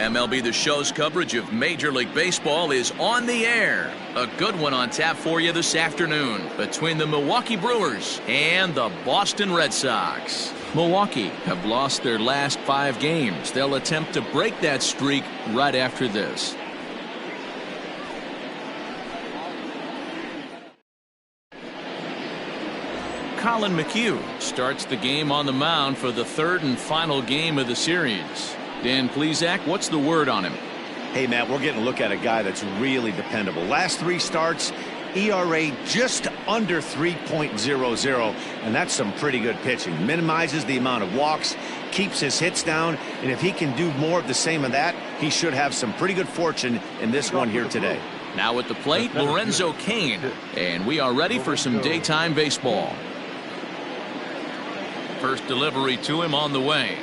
MLB The Show's coverage of Major League Baseball is on the air. A good one on tap for you this afternoon between the Milwaukee Brewers and the Boston Red Sox. Milwaukee have lost their last 5 games. They'll attempt to break that streak right after this. Colin McHugh starts the game on the mound for the 3rd and final game of the series. Dan Plesac, what's the word on him? Hey, Matt, we're getting a look at a guy that's really dependable. Last 3 starts, ERA just under 3.00, and that's some pretty good pitching. Minimizes the amount of walks, keeps his hits down, and if he can do more of the same of that, he should have some pretty good fortune in this one here today. Now at the plate, Lorenzo Cain, and we are ready for some daytime baseball. First delivery to him on the way.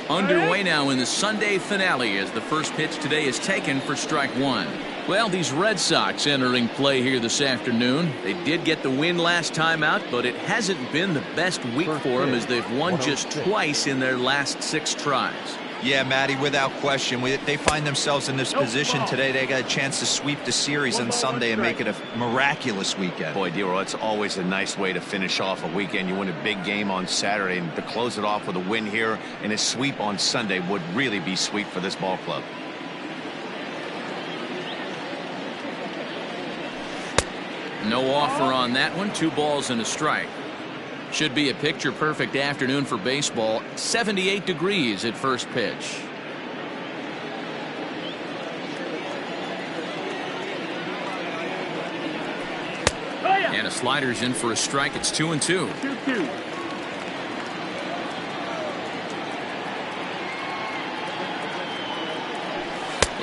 Underway now in the Sunday finale as the first pitch today is taken for strike 1. Well, these Red Sox entering play here this afternoon. They did get the win last time out, but it hasn't been the best week for them as they've won just twice in their last 6 tries. Yeah, Matty, without question. They find themselves in this position today. They got a chance to sweep the series on Sunday and make it a miraculous weekend. Boy, Dero, it's always a nice way to finish off a weekend. You win a big game on Saturday, and to close it off with a win here and a sweep on Sunday would really be sweet for this ball club. No offer on that one. 2 balls and a strike. Should be a picture-perfect afternoon for baseball. 78 degrees at first pitch. And a slider's in for a strike. It's 2-2.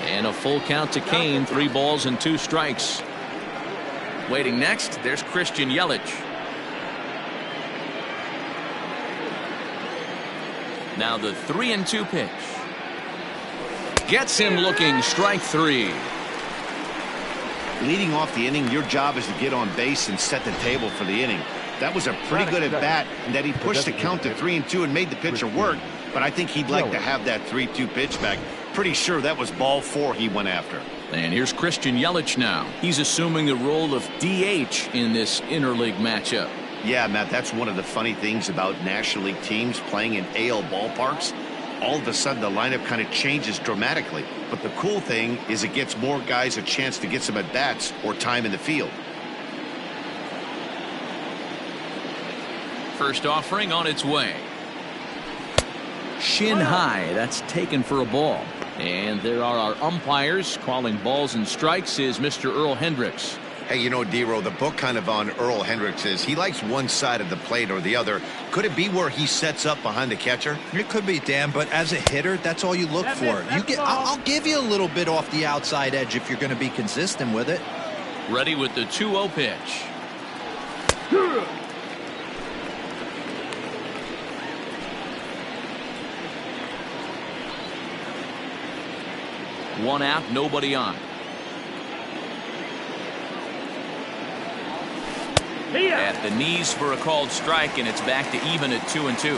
And a full count to Cain. 3 balls and 2 strikes. Waiting next, there's Christian Yelich. Now the 3-2 pitch. Gets him looking. Strike 3. Leading off the inning, your job is to get on base and set the table for the inning. That was a pretty good at bat, and that he pushed the count to 3-2 and made the pitcher work, but I think he'd like to have that 3-2 pitch back. Pretty sure that was ball 4 he went after. And here's Christian Yelich now. He's assuming the role of DH in this interleague matchup. Yeah, Matt, that's one of the funny things about National League teams playing in AL ballparks. All of a sudden, the lineup kind of changes dramatically. But the cool thing is it gets more guys a chance to get some at-bats or time in the field. First offering on its way. Shin high. That's taken for a ball. And there are our umpires calling balls and strikes is Mr. Earl Hendricks. Hey, you know, Dero, the book kind of on Earl Hendricks is he likes one side of the plate or the other. Could it be where he sets up behind the catcher? It could be, Dan, but as a hitter, that's all you look for. I'll give you a little bit off the outside edge if you're going to be consistent with it. Ready with the 2-0 pitch. One out, nobody on. At the knees for a called strike, and it's back to even at 2-2.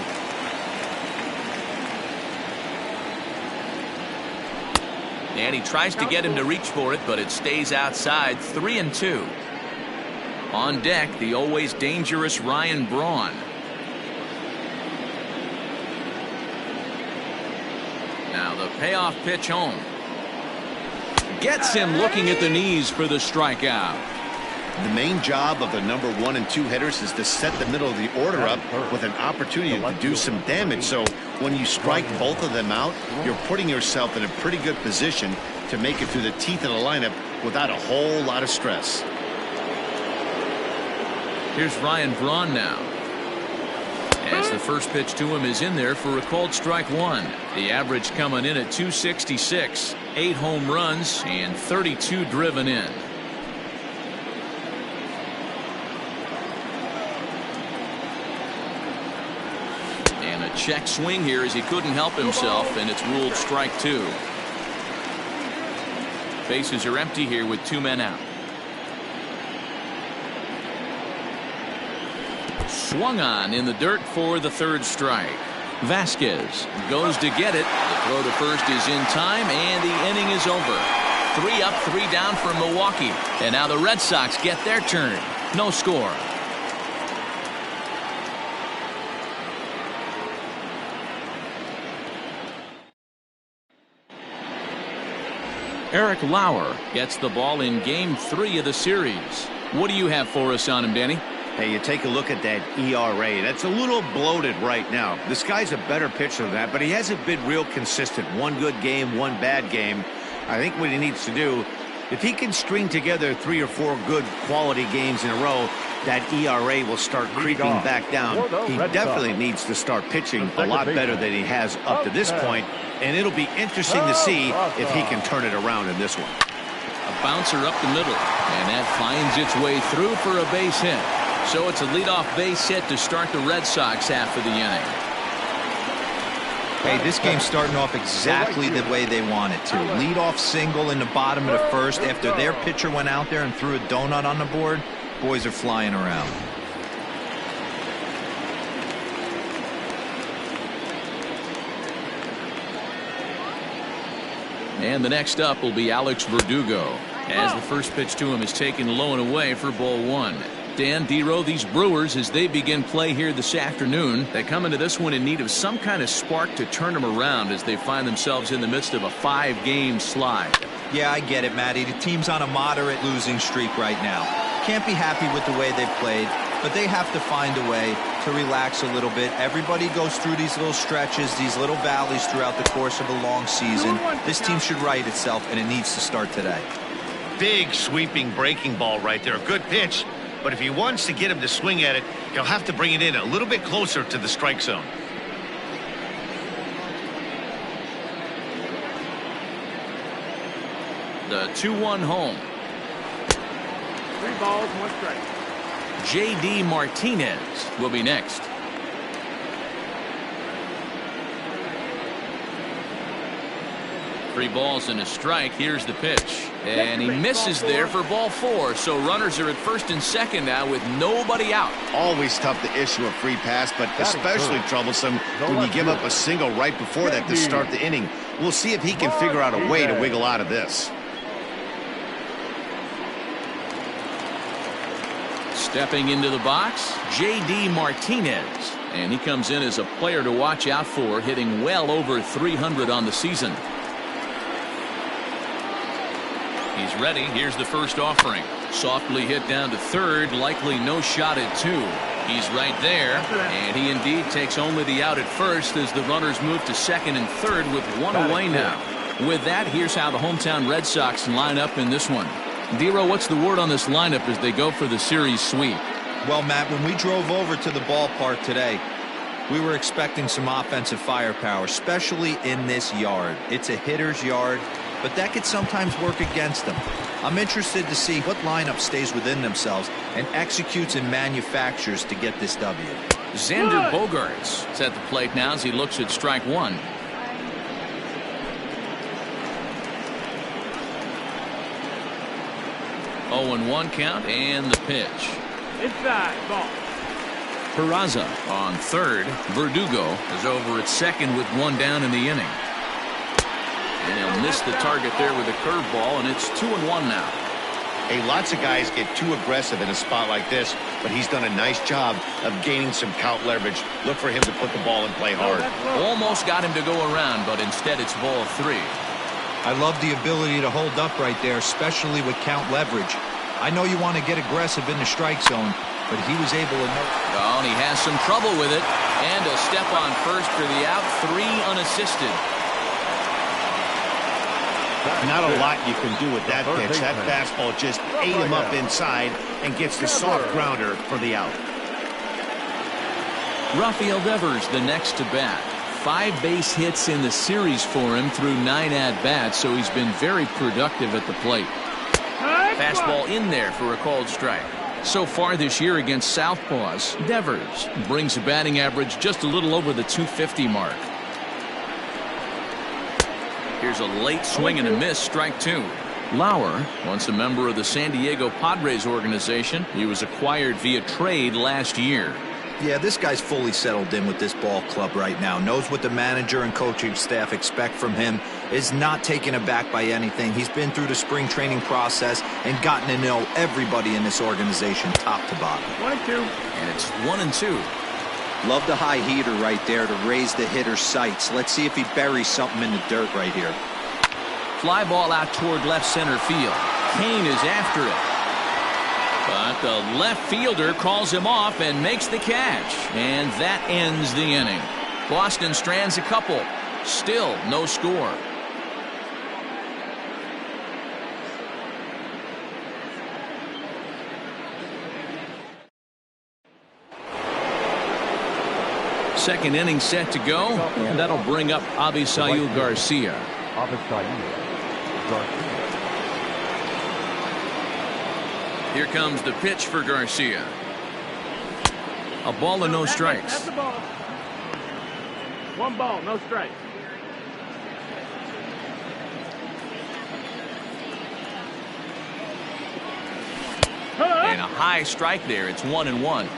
And he tries to get him to reach for it, but it stays outside. 3-2. On deck, the always dangerous Ryan Braun. Now the payoff pitch home. Gets him looking at the knees for the strikeout. The main job of the number 1 and 2 hitters is to set the middle of the order up with an opportunity to do some damage. So when you strike both of them out, you're putting yourself in a pretty good position to make it through the teeth of the lineup without a whole lot of stress. Here's Ryan Braun now. As the first pitch to him is in there for a called strike 1. The average coming in at 266. 8 home runs and 32 driven in. Check swing here as he couldn't help himself, and it's ruled strike 2. Bases are empty here with 2 men out. Swung on in the dirt for the 3rd strike. Vasquez goes to get it. The throw to first is in time, and the inning is over. 3 up, 3 down for Milwaukee. And now the Red Sox get their turn. No score. Eric Lauer gets the ball in Game 3 of the series. What do you have for us on him, Danny? Hey, you take a look at that ERA. That's a little bloated right now. This guy's a better pitcher than that, but he hasn't been real consistent. One good game, one bad game. I think what he needs to do, if he can string together 3 or 4 good quality games in a row, that ERA will start creeping back down. He definitely needs to start pitching a lot better than he has up to this point, and it'll be interesting to see if he can turn it around in this one. A bouncer up the middle, and that finds its way through for a base hit. So it's a leadoff base hit to start the Red Sox half of the inning. Hey, this game's starting off exactly the way they want it to. Leadoff single in the bottom of the first after their pitcher went out there and threw a donut on the board. Boys are flying around. And the next up will be Alex Verdugo, as the first pitch to him is taken low and away for ball 1. Dan, D-Row, these Brewers, as they begin play here this afternoon, they come into this one in need of some kind of spark to turn them around as they find themselves in the midst of a 5-game slide. Yeah, I get it, Matty. The team's on a moderate losing streak right now. Can't be happy with the way they've played, but they have to find a way to relax a little bit. Everybody goes through these little stretches, these little valleys throughout the course of a long season. This team should right itself, and it needs to start today. Big sweeping breaking ball right there. Good pitch. But if he wants to get him to swing at it, he'll have to bring it in a little bit closer to the strike zone. The 2-1 home. 3 balls, 1 strike. J.D. Martinez will be next. Three balls and a strike. Here's the pitch. And he misses there for ball 4. So runners are at first and second now with nobody out. Always tough to issue a free pass, but especially troublesome when you give up a single right before that to start the inning. We'll see if he can figure out a way to wiggle out of this. Stepping into the box, J.D. Martinez. And he comes in as a player to watch out for, hitting well over 300 on the season. He's ready. Here's the first offering. Softly hit down to third. Likely no shot at 2. He's right there. And he indeed takes only the out at first as the runners move to second and third with 1 away now. With that, here's how the hometown Red Sox line up in this one. D-Row, what's the word on this lineup as they go for the series sweep? Well, Matt, when we drove over to the ballpark today, we were expecting some offensive firepower, especially in this yard. It's a hitter's yard, but that could sometimes work against them. I'm interested to see what lineup stays within themselves and executes and manufactures to get this W. Xander Bogaerts is at the plate now as he looks at strike 1. Oh, and 1 count, and the pitch. Inside, ball. Peraza on third. Verdugo is over at second with 1 down in the inning. And he'll miss the target there with a curveball, and it's 2-1 now. Hey, lots of guys get too aggressive in a spot like this, but he's done a nice job of gaining some count leverage. Look for him to put the ball and play hard. Almost got him to go around, but instead it's ball 3. I love the ability to hold up right there, especially with count leverage. I know you want to get aggressive in the strike zone, but he was able to know. Oh, and he has some trouble with it. And a step on first for the out. 3 unassisted. Not a lot you can do with that pitch. That fastball just ate him up inside and gets the soft grounder for the out. Rafael Devers the next to bat. 5 base hits in the series for him through 9 at-bats, so he's been very productive at the plate. Fastball in there for a called strike. So far this year against Southpaws, Devers brings a batting average just a little over the 250 mark. Here's a late swing and a miss, strike 2. Lauer, once a member of the San Diego Padres organization, he was acquired via trade last year. Yeah, this guy's fully settled in with this ball club right now. Knows what the manager and coaching staff expect from him. Is not taken aback by anything. He's been through the spring training process and gotten to know everybody in this organization top to bottom. 1-2. And it's 1-2. Love the high heater right there to raise the hitter's sights. Let's see if he buries something in the dirt right here. Fly ball out toward left center field. Kane is after it. But the left fielder calls him off and makes the catch. And that ends the inning. Boston strands a couple. Still no score. Second inning set to go, and that'll bring up Avisail Garcia. Here comes the pitch for Garcia. A ball and no strikes. That's the ball. 1 ball, no strikes. And a high strike there. It's 1-1.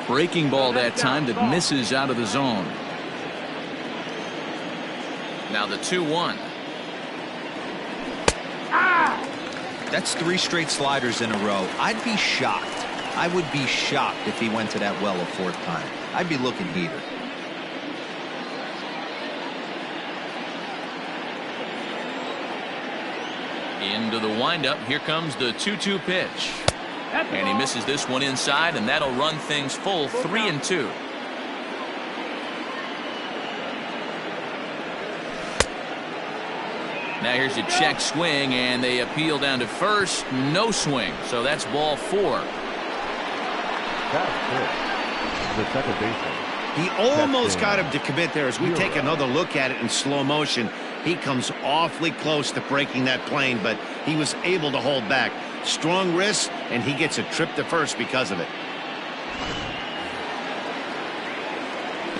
Breaking ball that time that misses out of the zone. Now the 2-1. That's 3 straight sliders in a row. I'd be shocked. I would be shocked if he went to that well a 4th time. I'd be looking heater. Into the windup. Here comes the 2-2 pitch. And he misses this one inside, and that'll run things full 3-2. Now here's a check swing, and they appeal down to first. No swing, so that's ball 4. That's the second baseman. He almost got him to commit there. As we take another look at it in slow motion, he comes awfully close to breaking that plane, but he was able to hold back. Strong wrist, and he gets a trip to first because of it.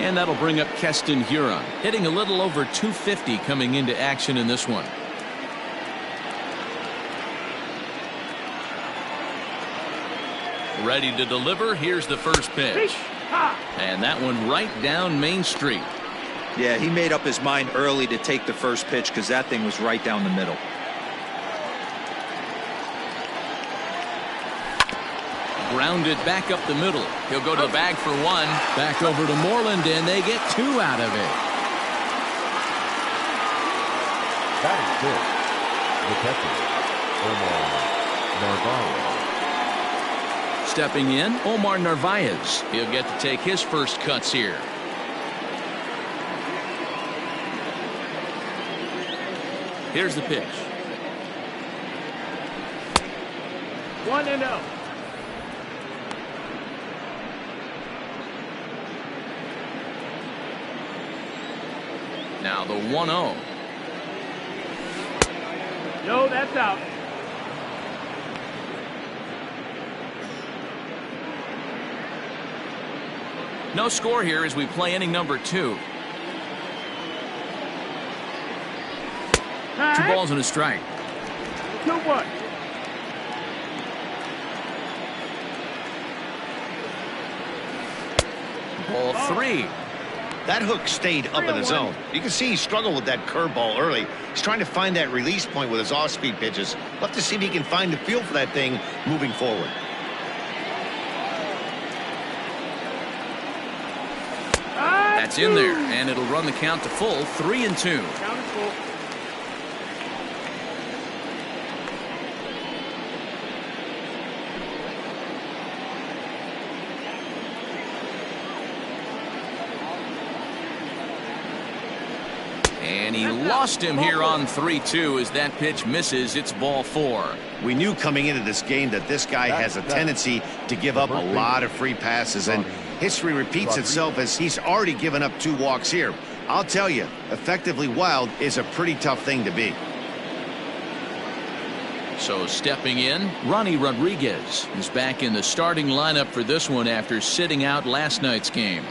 And that'll bring up Keston Huron, hitting a little over 250 coming into action in this one. Ready to deliver. Here's the first pitch. And that one right down Main Street. Yeah, he made up his mind early to take the first pitch because that thing was right down the middle. Grounded back up the middle. He'll go to the bag for 1. Back over to Moreland, and they get 2 out of it. That is good. The catcher, Omar Narvaez. Stepping in, Omar Narvaez. He'll get to take his first cuts here. Here's the pitch. 1-0. Now the 1-0. No, that's out. No score here as we play inning number 2. 2 balls and a strike. 2-1. Ball 3. That hook stayed up in the zone. You can see he struggled with that curveball early. He's trying to find that release point with his off-speed pitches. Love to see if he can find the feel for that thing moving forward. That's in there, and it'll run the count to full 3-2. Count is full. And he lost him here on 3-2 as that pitch misses. It's ball 4. We knew coming into this game that this guy has a tendency to give up a lot of free passes, and history repeats itself as he's already given up 2 walks here. I'll tell you, effectively wild is a pretty tough thing to be. So stepping in, Ronnie Rodriguez is back in the starting lineup for this one after sitting out last night's game.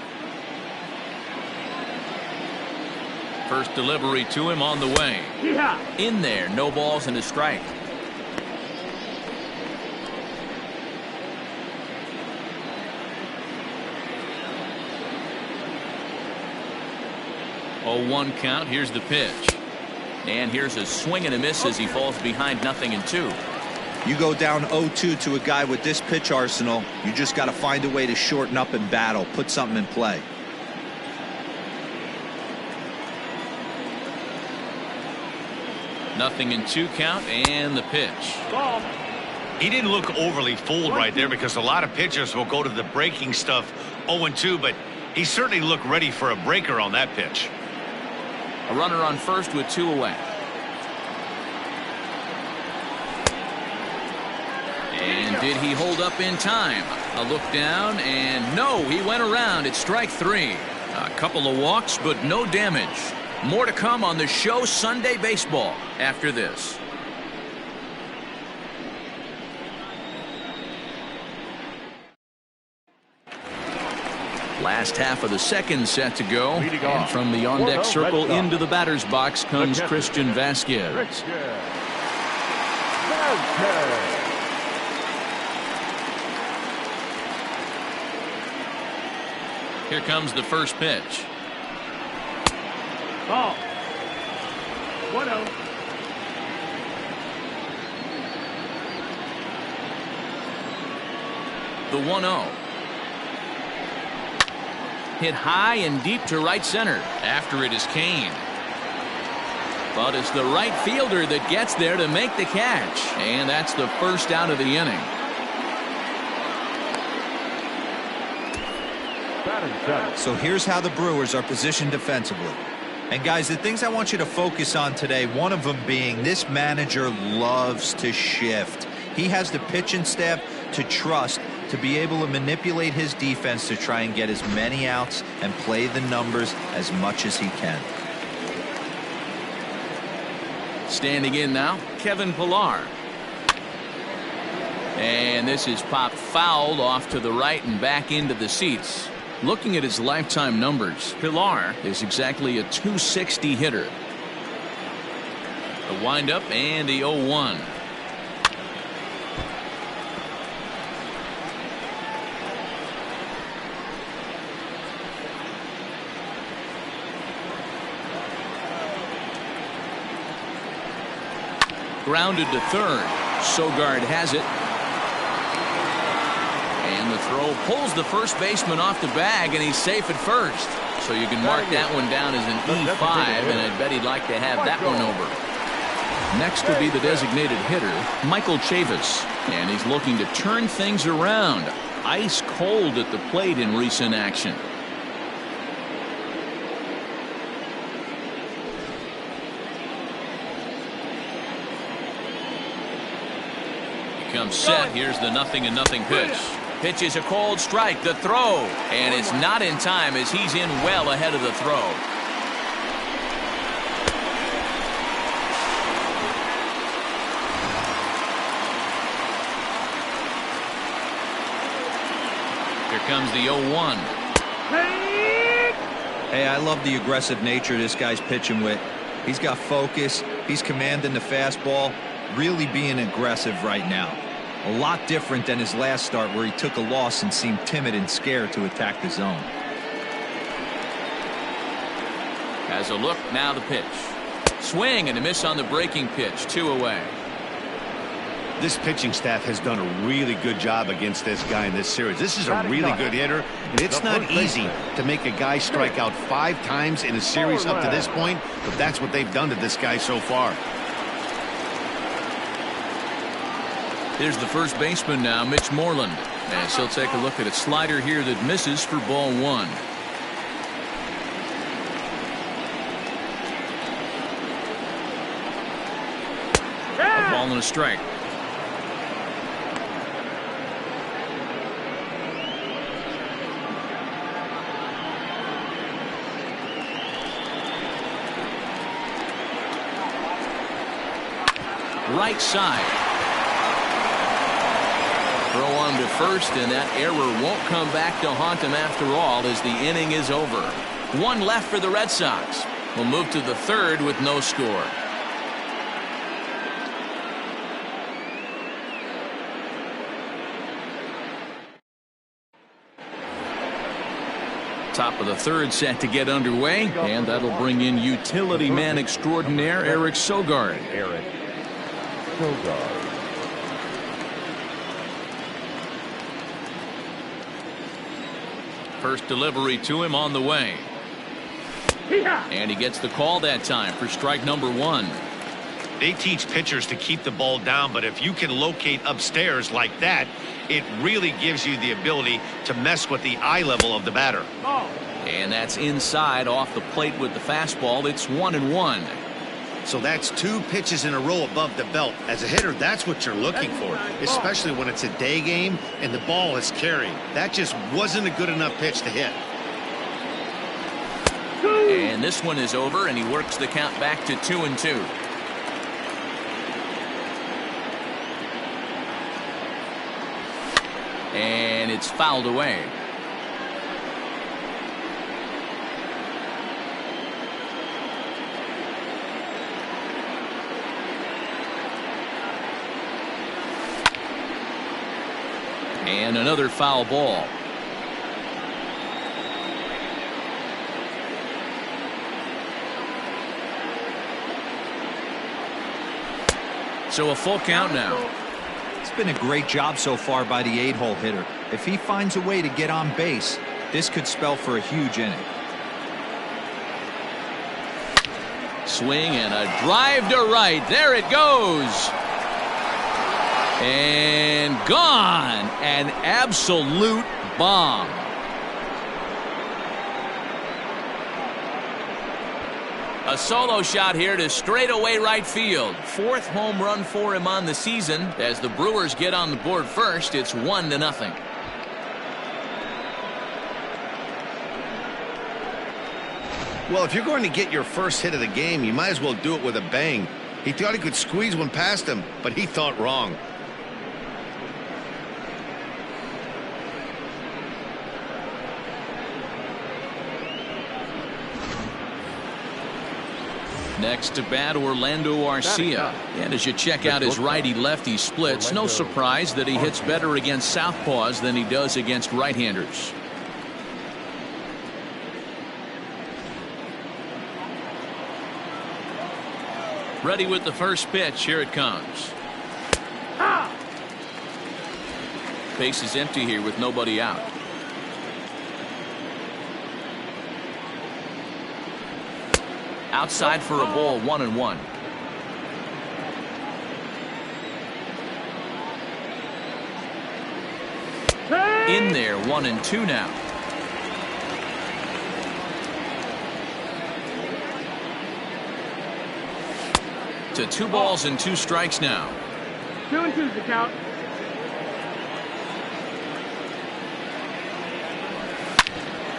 First delivery to him on the way. Yeah. In there, no balls and a strike. 0-1 count. Here's the pitch. And here's a swing and a miss as he falls behind 0-2. You go down 0-2 to a guy with this pitch arsenal, you just got to find a way to shorten up and battle, put something in play. Nothing in 2 count, and the pitch. Ball. He didn't look overly fooled right there, because a lot of pitchers will go to the breaking stuff 0-2, but he certainly looked ready for a breaker on that pitch. A runner on first with 2 away. And did he hold up in time? A look down, and no, he went around. It's strike 3. A couple of walks, but no damage. More to come on the show Sunday Baseball after this. Last half of the second set to go. And from the on-deck circle into the batter's box comes Christian Vasquez. Here comes the first pitch. Ball. 1-0. The 1-0. Hit high and deep to right center. After it is Kane. But it's the right fielder that gets there to make the catch. And that's the first out of the inning. So here's how the Brewers are positioned defensively. And guys, the things I want you to focus on today, one of them being this manager loves to shift. He has the pitching staff to trust to be able to manipulate his defense to try and get as many outs and play the numbers as much as he can. Standing in now, Kevin Pillar. And this is popped fouled off to the right and back into the seats. Looking at his lifetime numbers, Pillar is exactly a .260 hitter. The windup and the 0-1. Grounded to third. Sogard has it. And the throw pulls the first baseman off the bag, and he's safe at first. So you can mark that one down as an E5, and I bet he'd like to have that one over. Next will be the designated hitter, Michael Chavis. And he's looking to turn things around. Ice cold at the plate in recent action. Comes set. Here's the 0-0 pitch. Pitch is a cold strike. The throw. And it's not in time as he's in well ahead of the throw. Here comes the 0-1. Hey, I love the aggressive nature this guy's pitching with. He's got focus. He's commanding the fastball. Really being aggressive right now. A lot different than his last start where he took a loss and seemed timid and scared to attack the zone. Has a look, now the pitch. Swing and a miss on the breaking pitch. 2 away. This pitching staff has done a really good job against this guy in this series. This is a really good hitter, and it's not easy to make a guy strike out 5 times in a series up to this point, but that's what they've done to this guy so far. Here's the first baseman now, Mitch Moreland. As he'll take a look at a slider here that misses for ball 1. A ball and a strike. Right side. Throw on to first, and that error won't come back to haunt him after all as the inning is over. 1 left for the Red Sox. We'll move to the third with no score. Top of the third set to get underway, and that'll bring in utility man extraordinaire Eric Sogard. Eric Sogard. First delivery to him on the way. And he gets the call that time for strike number one. They teach pitchers to keep the ball down, but if you can locate upstairs like that, it really gives you the ability to mess with the eye level of the batter. And that's inside off the plate with the fastball. It's 1-1. So that's 2 pitches in a row above the belt. As a hitter, that's what you're looking for, especially when it's a day game and the ball is carrying. That just wasn't a good enough pitch to hit. And this one is over, and he works the count back to 2-2. And it's fouled away. And another foul ball. So a full count now. It's been a great job so far by the 8-hole hitter. If he finds a way to get on base, this could spell for a huge inning. Swing and a drive to right. There it goes. And gone. An absolute bomb. A solo shot here to straightaway right field. 4th home run for him on the season. As the Brewers get on the board first, it's 1-0. Well, if you're going to get your first hit of the game, you might as well do it with a bang. He thought he could squeeze one past him, but he thought wrong. Next to bat, Orlando Arcia. And as you check out his righty-lefty splits, no surprise that he hits better against southpaws than he does against right-handers. Ready with the first pitch. Here it comes. Base is empty here with nobody out. Outside for a ball, 1-1. In there, 1-2 now. To 2 balls and 2 strikes now. 2-2's the count.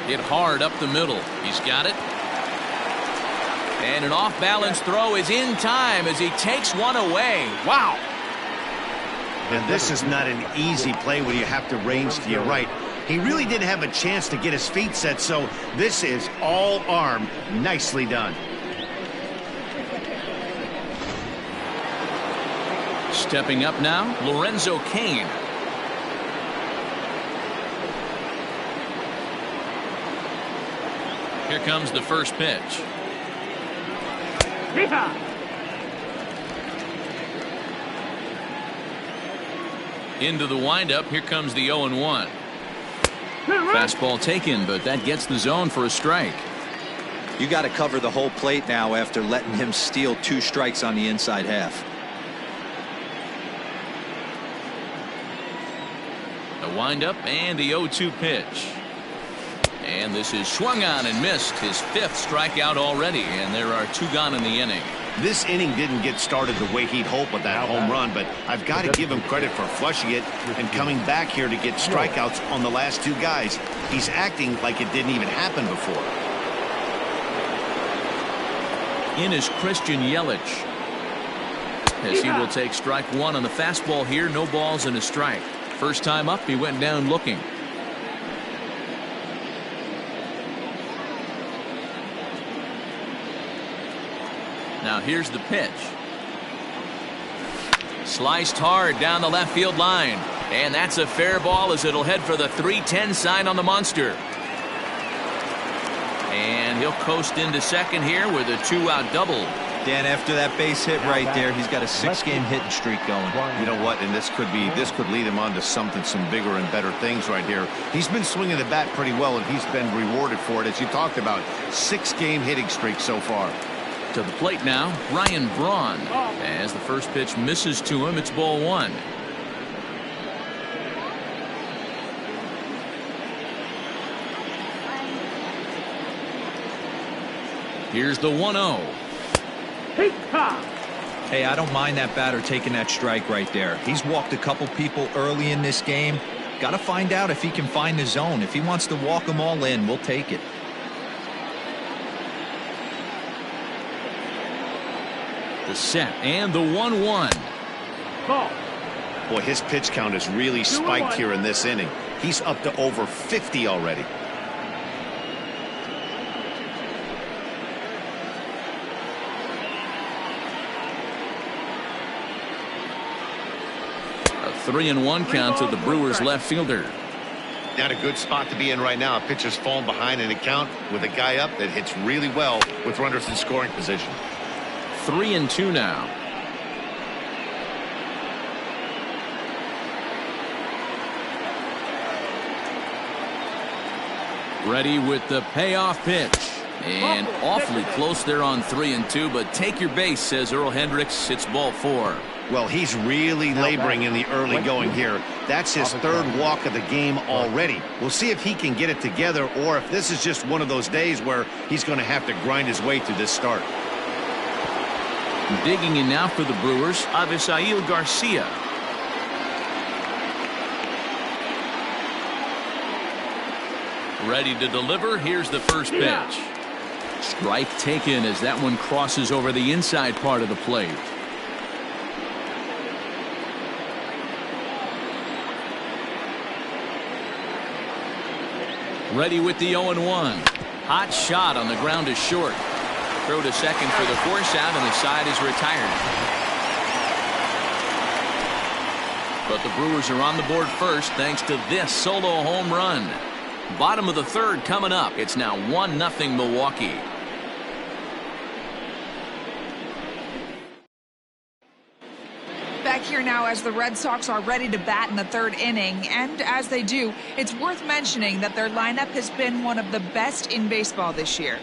Hit hard up the middle. He's got it. And an off-balance throw is in time as he takes one away. Wow. And this is not an easy play when you have to range to your right. He really didn't have a chance to get his feet set, so this is all arm. Nicely done. Stepping up now, Lorenzo Cain. Here comes the first pitch. Into the windup. Here comes the 0-1. Fastball taken, but that gets the zone for a strike. You got to cover the whole plate now after letting him steal 2 strikes on the inside half. The windup and the 0-2 pitch. And this is swung on and missed. His 5th strikeout already, and there are 2 gone in the inning. This inning didn't get started the way he'd hoped with that home run, but I've got to give him credit for flushing it and coming back here to get strikeouts on the last 2 guys. He's acting like it didn't even happen before. In is Christian Yelich, as he will take strike 1 on the fastball here. No balls and a strike. First time up, he went down looking. Now here's the pitch. Sliced hard down the left field line. And that's a fair ball as it'll head for the 3-10 sign on the monster. And he'll coast into second here with a 2-out double. Dan, after that base hit right there, he's got a 6-game hitting streak going. You know what? And this could lead him on to some bigger and better things right here. He's been swinging the bat pretty well, and he's been rewarded for it, as you talked about. 6-game hitting streak so far. To the plate now, Ryan Braun. As the first pitch misses to him, it's ball 1. Here's the 1-0. Hey, I don't mind that batter taking that strike right there. He's walked a couple people early in this game. Got to find out if he can find the zone. If he wants to walk them all in, we'll take it. The set and the 1-1. Boy, his pitch count has really spiked here in this inning. He's up to over 50 already. A 3-1 count to the Brewers left fielder. Not a good spot to be in right now. A pitcher's falling behind in the count with a guy up that hits really well with runners in scoring position. 3-2 now. Ready with the payoff pitch. And awfully close there on 3-2, but take your base, says Earl Hendricks. It's ball 4. Well, he's really laboring in the early going here. That's his 3rd walk of the game already. We'll see if he can get it together, or if this is just one of those days where he's going to have to grind his way through this start. Digging in now for the Brewers, Avisail Garcia. Ready to deliver. Here's the first pitch. Strike taken as that one crosses over the inside part of the plate. Ready with the 0-1. Hot shot on the ground is short. Throw to second for the force out, and the side is retired. But the Brewers are on the board first thanks to this solo home run. Bottom of the 3rd coming up. It's now 1-0 Milwaukee. Back here now as the Red Sox are ready to bat in the 3rd inning, and as they do, it's worth mentioning that their lineup has been one of the best in baseball this year.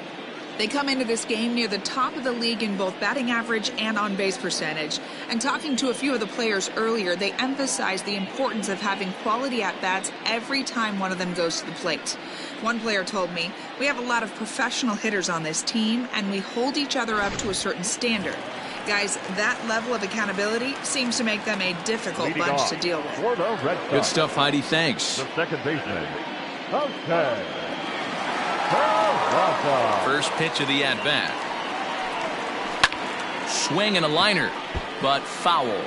They come into this game near the top of the league in both batting average and on-base percentage. And talking to a few of the players earlier, they emphasized the importance of having quality at-bats every time one of them goes to the plate. One player told me, "We have a lot of professional hitters on this team, and we hold each other up to a certain standard." Guys, that level of accountability seems to make them a difficult bunch to deal with. Good stuff, Heidi. Thanks. The second baseman, okay. First pitch of the at-bat. Swing and a liner, but foul.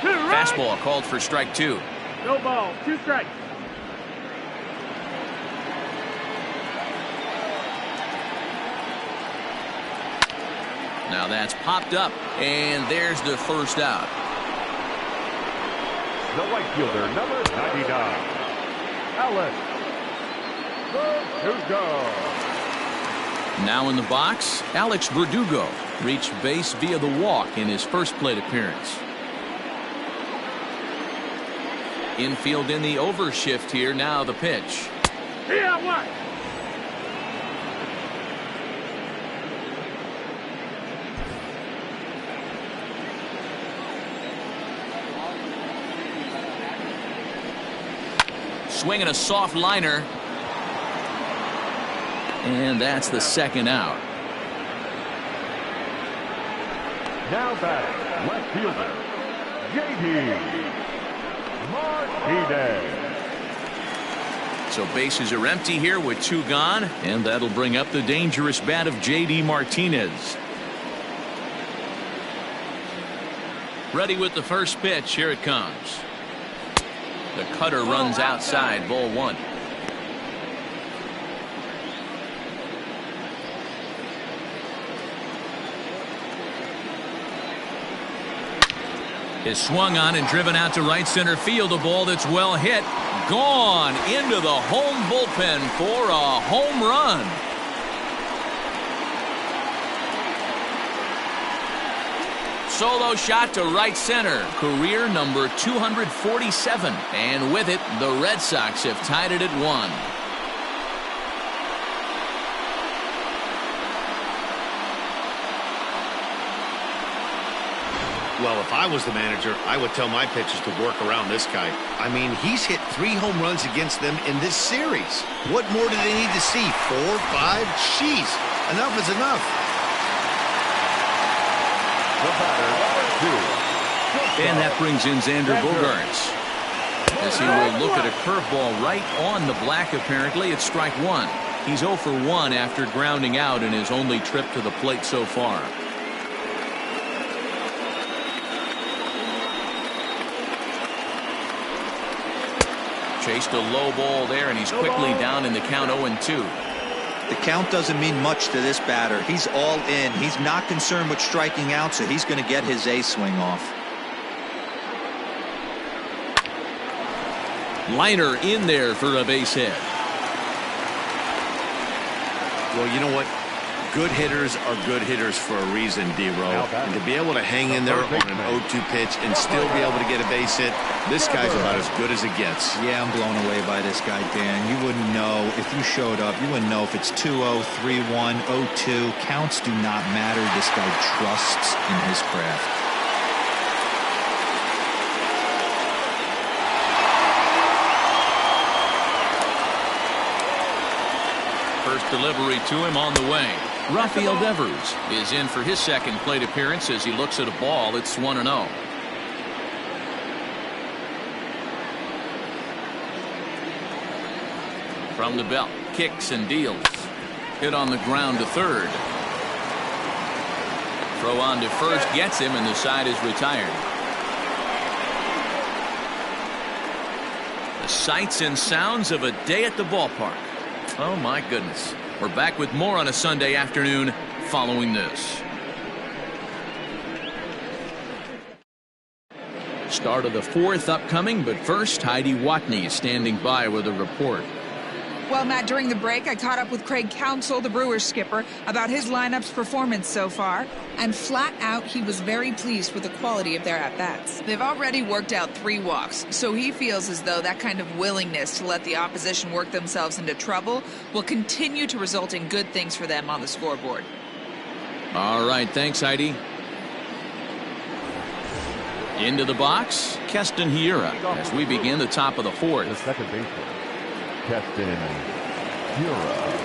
Fastball called for strike 2. No ball, 2 strikes. Now that's popped up, and there's the first out. The right fielder, number 99, Alex Verdugo. Now in the box, Alex Verdugo reached base via the walk in his first plate appearance. Infield in the overshift here. Now the pitch. Here, what? Swinging a soft liner. And that's the second out. Now batting, left fielder, J.D. Martinez. So bases are empty here with 2 gone, and that'll bring up the dangerous bat of J.D. Martinez. Ready with the first pitch. Here it comes. The cutter runs outside, ball 1. Is swung on and driven out to right center field. A ball that's well hit. Gone into the home bullpen for a home run. Solo shot to right center. Career number 247. And with it, the Red Sox have tied it at 1. Well, if I was the manager, I would tell my pitchers to work around this guy. I mean, he's hit 3 home runs against them in this series. What more do they need to see? 4, 5? Jeez, enough is enough. The batter, And that brings in Xander Bogaerts, as he will look at a curveball right on the black. Apparently, it's strike 1. He's 0 for 1 after grounding out in his only trip to the plate so far. Chased a low ball there, and he's quickly down in the count 0-2. The count doesn't mean much to this batter. He's all in. He's not concerned with striking out, so he's going to get his A swing off. Liner in there for a base hit. Well, you know what? Good hitters are good hitters for a reason, D-Row. And to be able to hang in there on an 0-2 pitch and still be able to get a base hit, this guy's about as good as it gets. Yeah, I'm blown away by this guy, Dan. You wouldn't know if you showed up. You wouldn't know if it's 2-0, 3-1, 0-2. Counts do not matter. This guy trusts in his craft. First delivery to him on the way. Rafael Devers is in for his second plate appearance as he looks at a ball. It's 1-0. From the belt, kicks and deals. Hit on the ground to third. Throw on to first gets him, and the side is retired. The sights and sounds of a day at the ballpark. Oh my goodness. We're back with more on a Sunday afternoon following this. Start of the 4th upcoming, but first Heidi Watney is standing by with a report. Well, Matt, during the break, I caught up with Craig Counsell, the Brewers skipper, about his lineup's performance so far. And flat out, he was very pleased with the quality of their at-bats. They've already worked out 3 walks, so he feels as though that kind of willingness to let the opposition work themselves into trouble will continue to result in good things for them on the scoreboard. All right, thanks, Heidi. Into the box, Keston Hiura, as we begin the top of the 4th. the second baseman, Keston Hiura.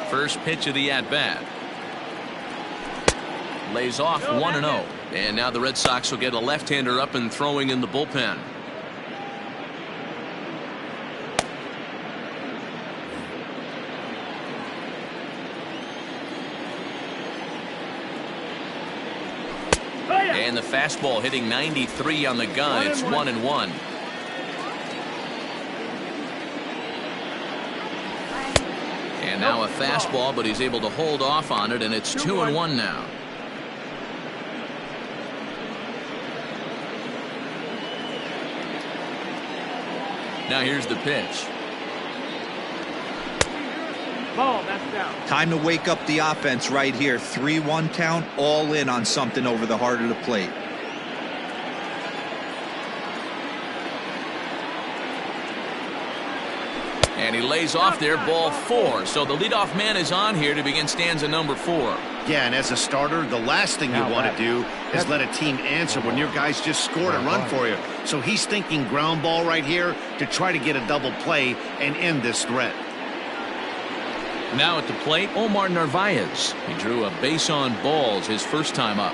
First pitch of the at-bat. Lays off 1-0. And now the Red Sox will get a left-hander up and throwing in the bullpen. And the fastball hitting 93 on the gun. It's 1-1. And now a fastball, but he's able to hold off on it, and it's 2-1 now. Now here's the pitch. Ball, that's down. Time to wake up the offense right here. 3-1 count, all in on something over the heart of the plate. And he lays off there, ball 4. So the leadoff man is on here to begin stanza number 4. Yeah, and as a starter, the last thing you want to do is let a team answer when your guys just scored a run for you. So he's thinking ground ball right here to try to get a double play and end this threat. Now at the plate, Omar Narvaez. He drew a base on balls his first time up.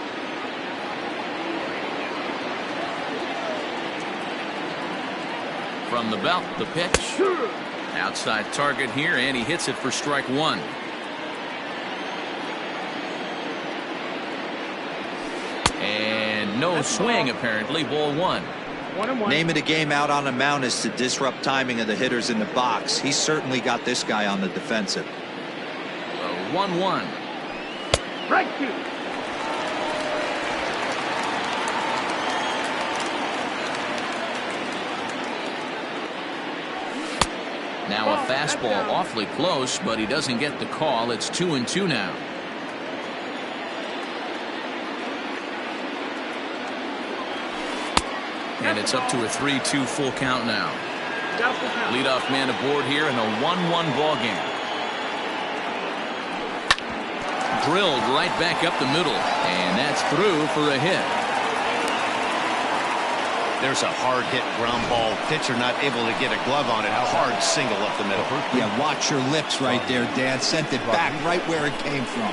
From the belt, the pitch. Outside target here, and he hits it for strike 1. And no swing, apparently. Ball 1. 1-1. Name of the game out on the mound is to disrupt timing of the hitters in the box. He's certainly got this guy on the defensive. The 1-1. Strike 2. Now a fastball awfully close, but he doesn't get the call. It's 2-2 now. And it's up to a 3-2 full count now. Leadoff man aboard here in a 1-1 ball game. Drilled right back up the middle, and that's through for a hit. There's a hard hit ground ball. Pitcher not able to get a glove on it. Hard single up the middle. Yeah, watch your lips right there, Dan. Sent it back right where it came from.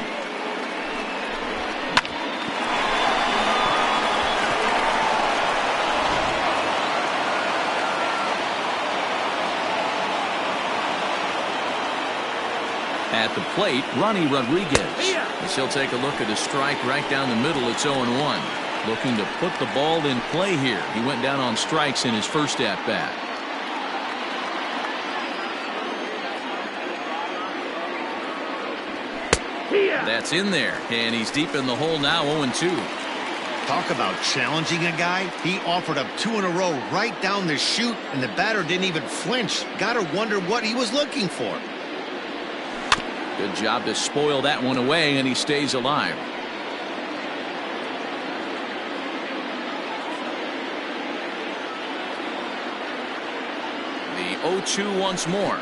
At the plate, Ronnie Rodriguez. As he'll take a look at a strike right down the middle. It's 0-1. Looking to put the ball in play here. He went down on strikes in his first at-bat. That's in there, and he's deep in the hole now, 0-2. Talk about challenging a guy. He offered up 2 in a row right down the chute, and the batter didn't even flinch. Gotta wonder what he was looking for. Good job to spoil that one away, and he stays alive. The 0-2 once more.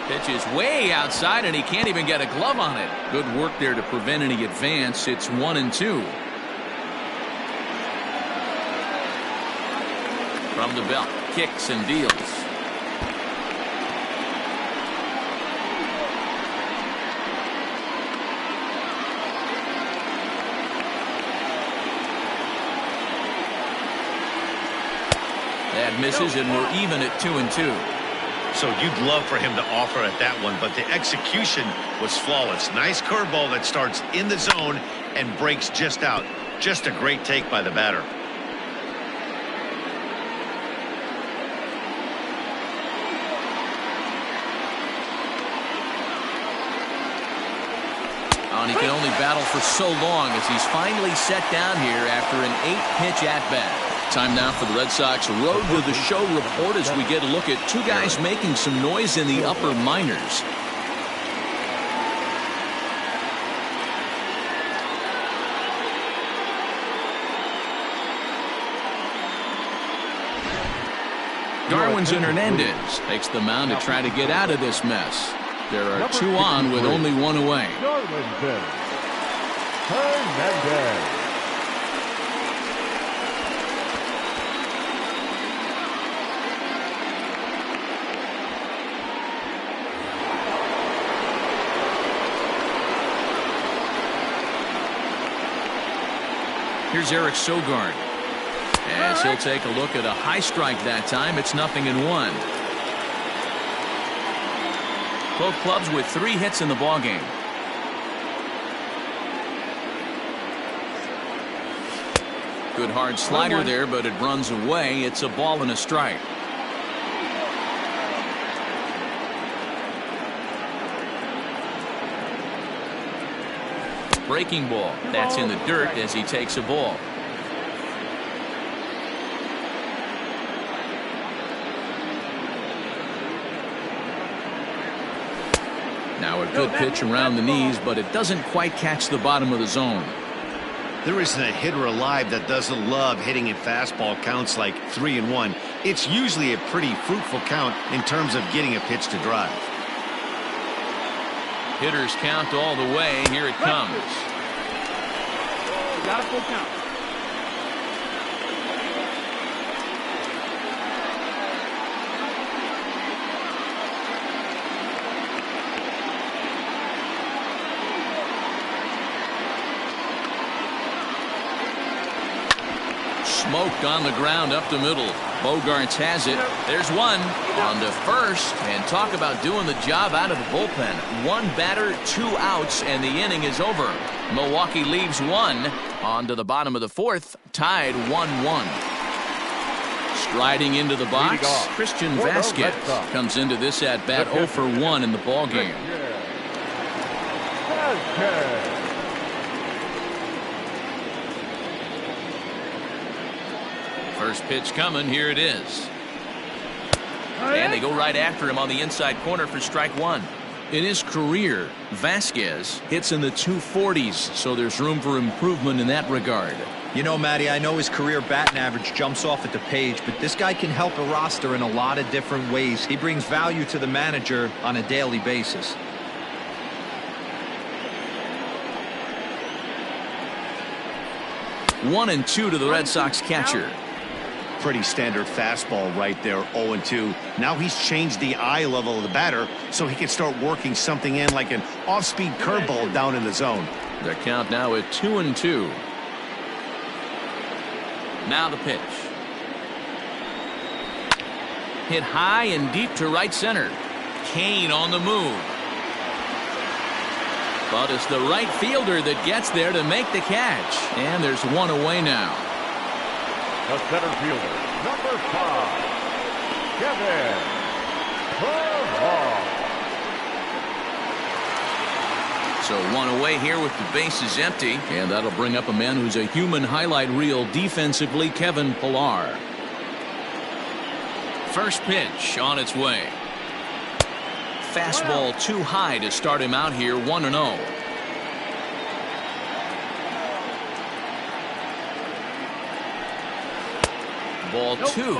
Pitch is way outside, and he can't even get a glove on it. Good work there to prevent any advance. It's 1-2. From the belt, kicks and deals. That misses, and we're even at 2-2. So you'd love for him to offer at that one, but the execution was flawless. Nice curveball that starts in the zone and breaks just out. Just a great take by the batter. And he can only battle for so long as he's finally set down here after an 8-pitch at-bat. Time now for the Red Sox Road to the Show report as we get a look at two guys making some noise in the upper minors. Darwin's and Hernandez takes the mound to try to get out of this mess. There are 2 on with only 1 away. Hernandez. Here's Eric Sogard. As he'll take a look at a high strike that time, it's 0-1. Both clubs with 3 hits in the ballgame. Good hard slider there, but it runs away. It's a ball and a strike. Breaking ball. That's in the dirt as he takes a ball. Now a good pitch around the knees, but it doesn't quite catch the bottom of the zone. There isn't a hitter alive that doesn't love hitting in fastball counts like 3-1. It's usually a pretty fruitful count in terms of getting a pitch to drive. Hitters count all the way. Here it comes. Got a full count. Smoked on the ground up the middle. Bogarts has it. There's one on to first, and talk about doing the job out of the bullpen. 1 batter, 2 outs, and the inning is over. Milwaukee leaves 1 on to the bottom of the 4th, tied 1-1. Striding into the box, Christian Vasquez comes into this at bat 0 for 1 in the ball game. Okay. First pitch coming. Here it is. And they go right after him on the inside corner for strike one. In his career, Vasquez hits in the 240s, so there's room for improvement in that regard. You know, Matty, I know his career batting average jumps off at the page, but this guy can help a roster in a lot of different ways. He brings value to the manager on a daily basis. One and two to the Red Sox catcher. Pretty standard fastball right there, 0-2. Now he's changed the eye level of the batter so he can start working something in like an off-speed curveball down in the zone. Their count now at 2-2. Now the pitch. Hit high and deep to right center. Kane on the move. But it's the right fielder that gets there to make the catch. And there's one away now. The center fielder, number 5, Kevin Pillar. So one away here with the bases empty, and that'll bring up a man who's a human highlight reel defensively, Kevin Pillar. First pitch on its way. Fastball too high to start him out here, 1-0. Ball two.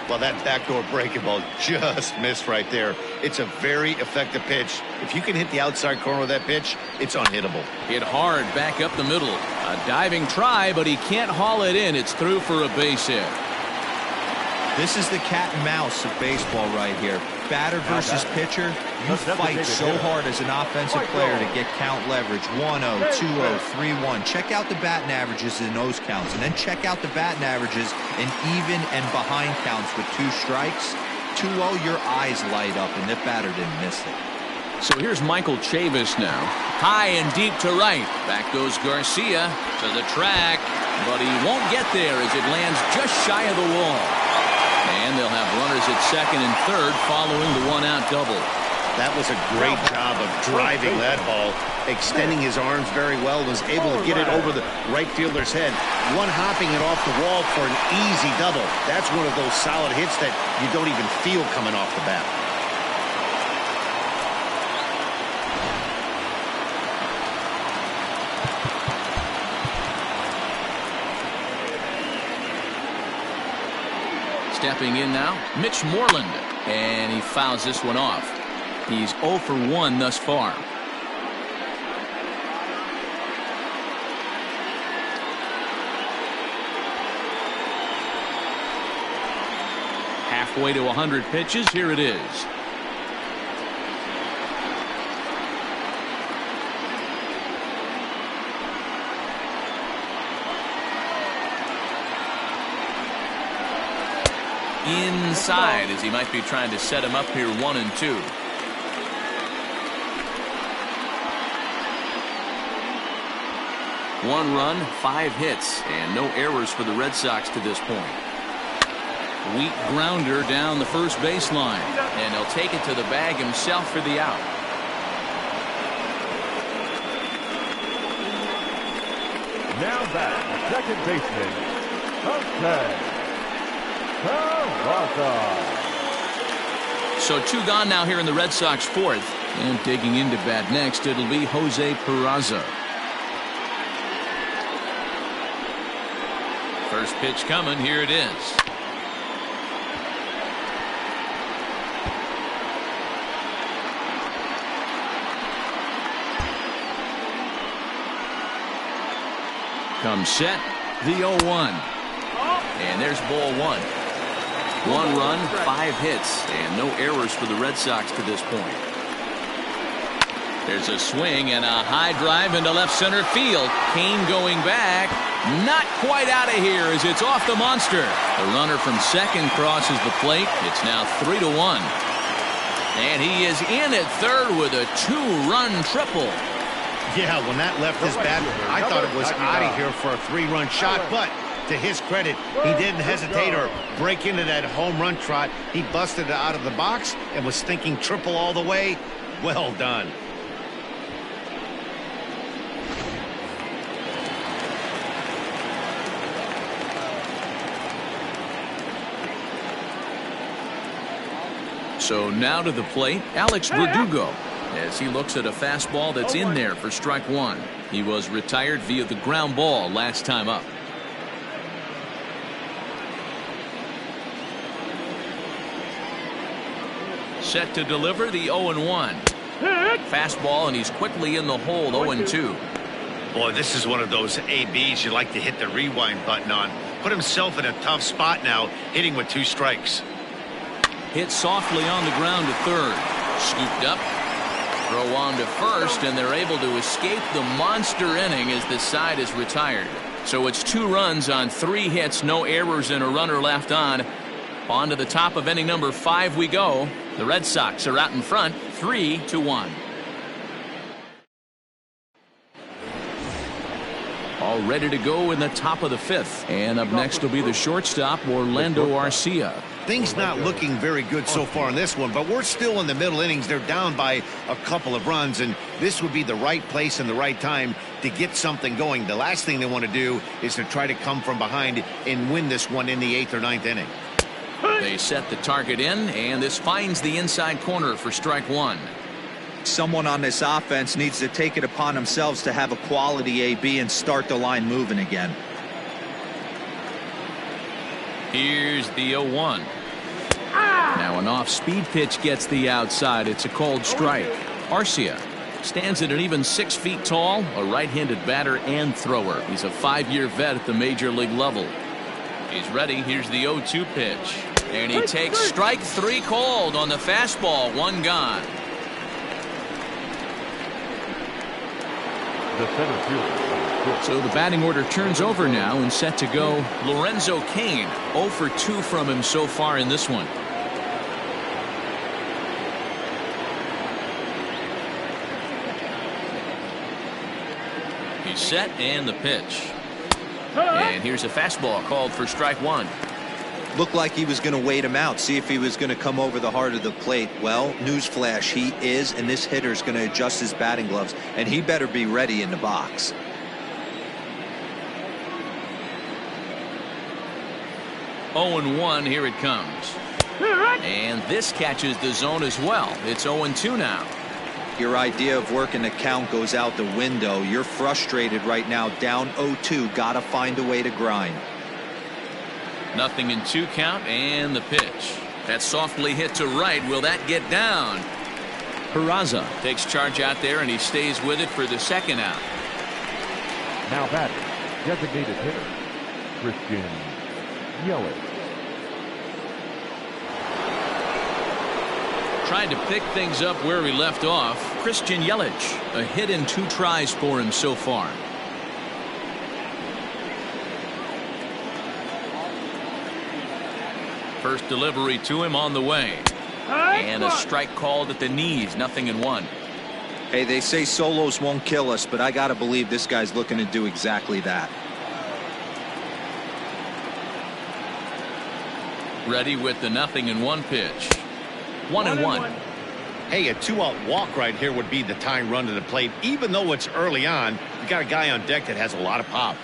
Well, that backdoor breaking ball just missed right there. It's a very effective pitch. If you can hit the outside corner of that pitch, it's unhittable. Hit hard back up the middle. A diving try, but he can't haul it in. It's through for a base hit. This is the cat and mouse of baseball right here. Batter versus pitcher. You fight so hard as an offensive player to get count leverage. 1-0, 2-0, 3-1. Check out the batting averages in those counts, and then check out the batting averages in even and behind counts with 2 strikes. 2-0, your eyes light up, and the batter didn't miss it. So here's Michael Chavis now. High and deep to right. Back goes Garcia to the track, but he won't get there as it lands just shy of the wall. And they'll have runners at second and third following the one-out double. That was a great job of driving that ball, extending his arms very well, was able to get it over the right fielder's head, one-hopping it off the wall for an easy double. That's one of those solid hits that you don't even feel coming off the bat. Stepping in now, Mitch Moreland, and he fouls this one off. He's 0 for 1 thus far. Halfway to 100 pitches, here it is. Inside as he might be trying to set him up here, 1-2. One run, 5 hits, and no errors for the Red Sox to this point. Weak grounder down the first baseline, and he'll take it to the bag himself for the out. Now back, second baseman, okay. So 2 gone now here in the Red Sox 4th, and digging into bat next, it'll be Jose Peraza. First pitch coming, here it is. Comes set, the 0-1. And there's ball 1. 1 run, 5 hits, and no errors for the Red Sox to this point. There's a swing and a high drive into left center field. Kane going back. Not quite out of here as it's off the monster. The runner from second crosses the plate. It's now 3-1. And he is in at third with a 2-run triple. Yeah, when that left his bat, I thought it was out of here for a 3-run shot, but to his credit, he didn't hesitate or break into that home run trot. He busted it out of the box and was thinking triple all the way. Well done. So now to the plate, Alex Verdugo, as he looks at a fastball that's in there for strike one. He was retired via the ground ball last time up. Set to deliver the 0-1. Fastball, and he's quickly in the hole, 0-2. Boy, this is one of those ABs you like to hit the rewind button on. Put himself in a tough spot now, hitting with 2 strikes. Hit softly on the ground to third. Scooped up. Throw on to first, and they're able to escape the monster inning as this side is retired. So it's 2 runs on 3 hits, no errors, and a runner left on. On to the top of inning number 5 we go. The Red Sox are out in front, 3-1. All ready to go in the top of the 5th. And up next will be the shortstop, Orlando Arcia. Things not looking very good so far in this one, but we're still in the middle innings. They're down by a couple of runs, and this would be the right place and the right time to get something going. The last thing they want to do is to try to come from behind and win this one in the 8th or 9th inning. They set the target in, and this finds the inside corner for strike one. Someone on this offense needs to take it upon themselves to have a quality AB and start the line moving again. Here's the 0-1. Now an off-speed pitch gets the outside. It's a cold strike. Arcia stands at an even 6 feet tall, a right-handed batter and thrower. He's a 5-year vet at the major league level. He's ready. Here's the 0-2 pitch. And he takes strike 3 cold on the fastball. 1 gone. The center fielder. So the batting order turns over now and set to go. Lorenzo Cain, 0 for 2 from him so far in this one. He's set and the pitch. And here's a fastball called for strike 1. Looked like he was going to wait him out, see if he was going to come over the heart of the plate. Well, newsflash, he is, and this hitter's going to adjust his batting gloves, and he better be ready in the box. Oh and 1, here it comes. And this catches the zone as well. It's 0-2 now. Your idea of working the count goes out the window. You're frustrated right now, down 0-2. Gotta find a way to grind. 0-2 count, and the pitch. That's softly hit to right. Will that get down? Peraza takes charge out there, and he stays with it for the 2nd out. Now batting, designated hitter, Christian Yelich. Trying to pick things up where we left off. Christian Yelich, a hit in 2 tries for him so far. First delivery to him on the way. And a strike called at the knees. 0-1. Hey, they say solos won't kill us, but I gotta believe this guy's looking to do exactly that. Ready with the 0-1 pitch. 1-1. Hey, a 2-out walk right here would be the tying run to the plate. Even though it's early on, you got a guy on deck that has a lot of pop.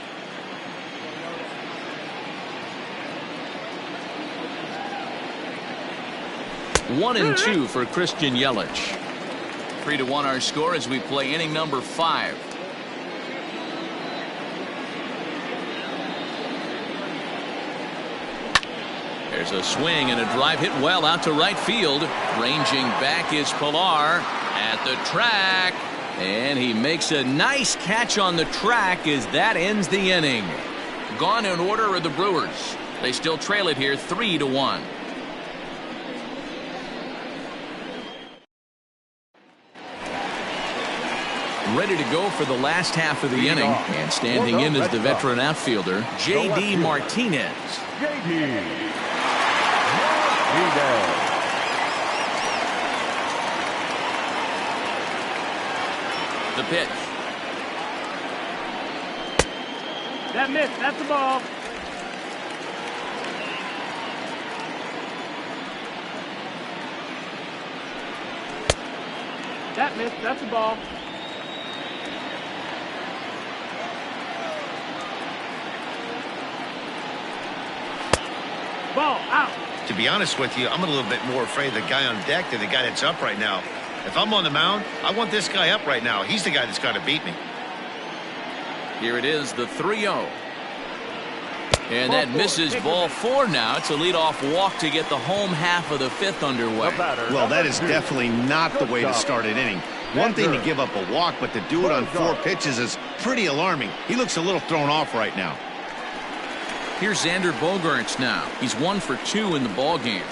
One and 2 for Christian Yelich. 3-1 our score as we play inning number 5. There's a swing and a drive hit well out to right field. Ranging back is Pilar at the track. And he makes a nice catch on the track as that ends the inning. Gone in order are the Brewers. They still trail it here 3-1. Ready to go for the last half of the inning. And standing in is the veteran outfielder, J.D. Martinez. J.D. The pitch. That missed. That's the ball. That missed. That's the ball. Ball out. To be honest with you, I'm a little bit more afraid of the guy on deck than the guy that's up right now. If I'm on the mound, I want this guy up right now. He's the guy that's got to beat me. Here it is, the 3-0. And that misses ball 4 now. It's a leadoff walk to get the home half of the 5th underway. Well, that is definitely not the way to start an inning. One thing to give up a walk, but to do it on 4 pitches is pretty alarming. He looks a little thrown off right now. Here's Xander Bogaerts now. He's 1 for 2 in the ball game.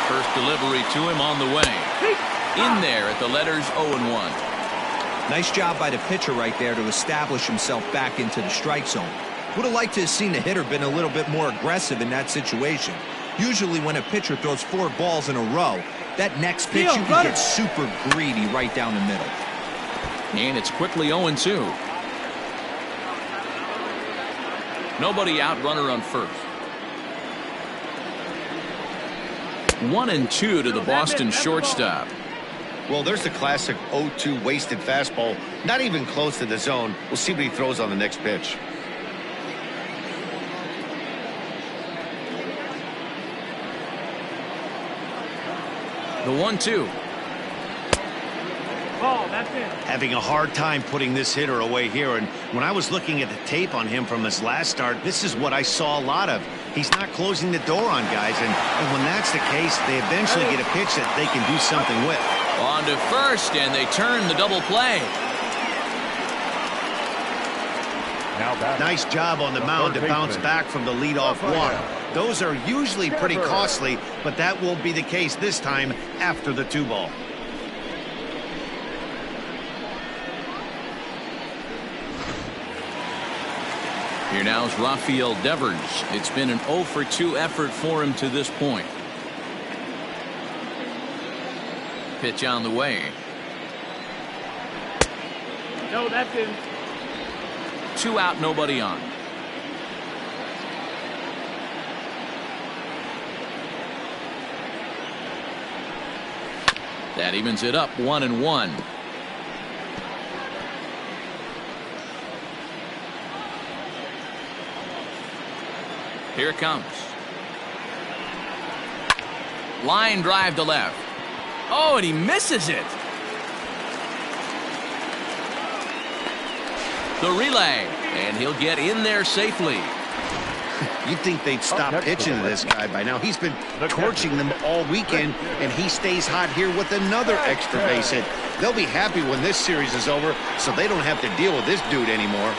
First delivery to him on the way. In there at the letters 0-1. Nice job by the pitcher right there to establish himself back into the strike zone. Would have liked to have seen the hitter been a little bit more aggressive in that situation. Usually when a pitcher throws 4 balls in a row, that next pitch you can get super greedy right down the middle. And it's quickly 0-2. Nobody out, runner on first. 1-2 to the Boston shortstop. Well, there's the classic 0-2 wasted fastball. Not even close to the zone. We'll see what he throws on the next pitch. The 1-2. Ball, that's it. Having a hard time putting this hitter away here. And when I was looking at the tape on him from his last start, this is what I saw a lot of. He's not closing the door on guys. And when that's the case, they eventually get a pitch that they can do something with. On to first, and they turn the double play. Nice job on the mound to bounce back from the leadoff walk. Those are usually pretty costly, but that won't be the case this time after the 2-ball. Here now is Rafael Devers. It's been an 0 for 2 effort for him to this point. Pitch on the way. No, that's in. 2 out, nobody on. That evens it up, 1-1. Here it comes. Line drive to left. Oh, and he misses it. The relay, and he'll get in there safely. You'd think they'd stop pitching to this guy by now. He's been torching them all weekend, and he stays hot here with another extra base hit. They'll be happy when this series is over, so they don't have to deal with this dude anymore.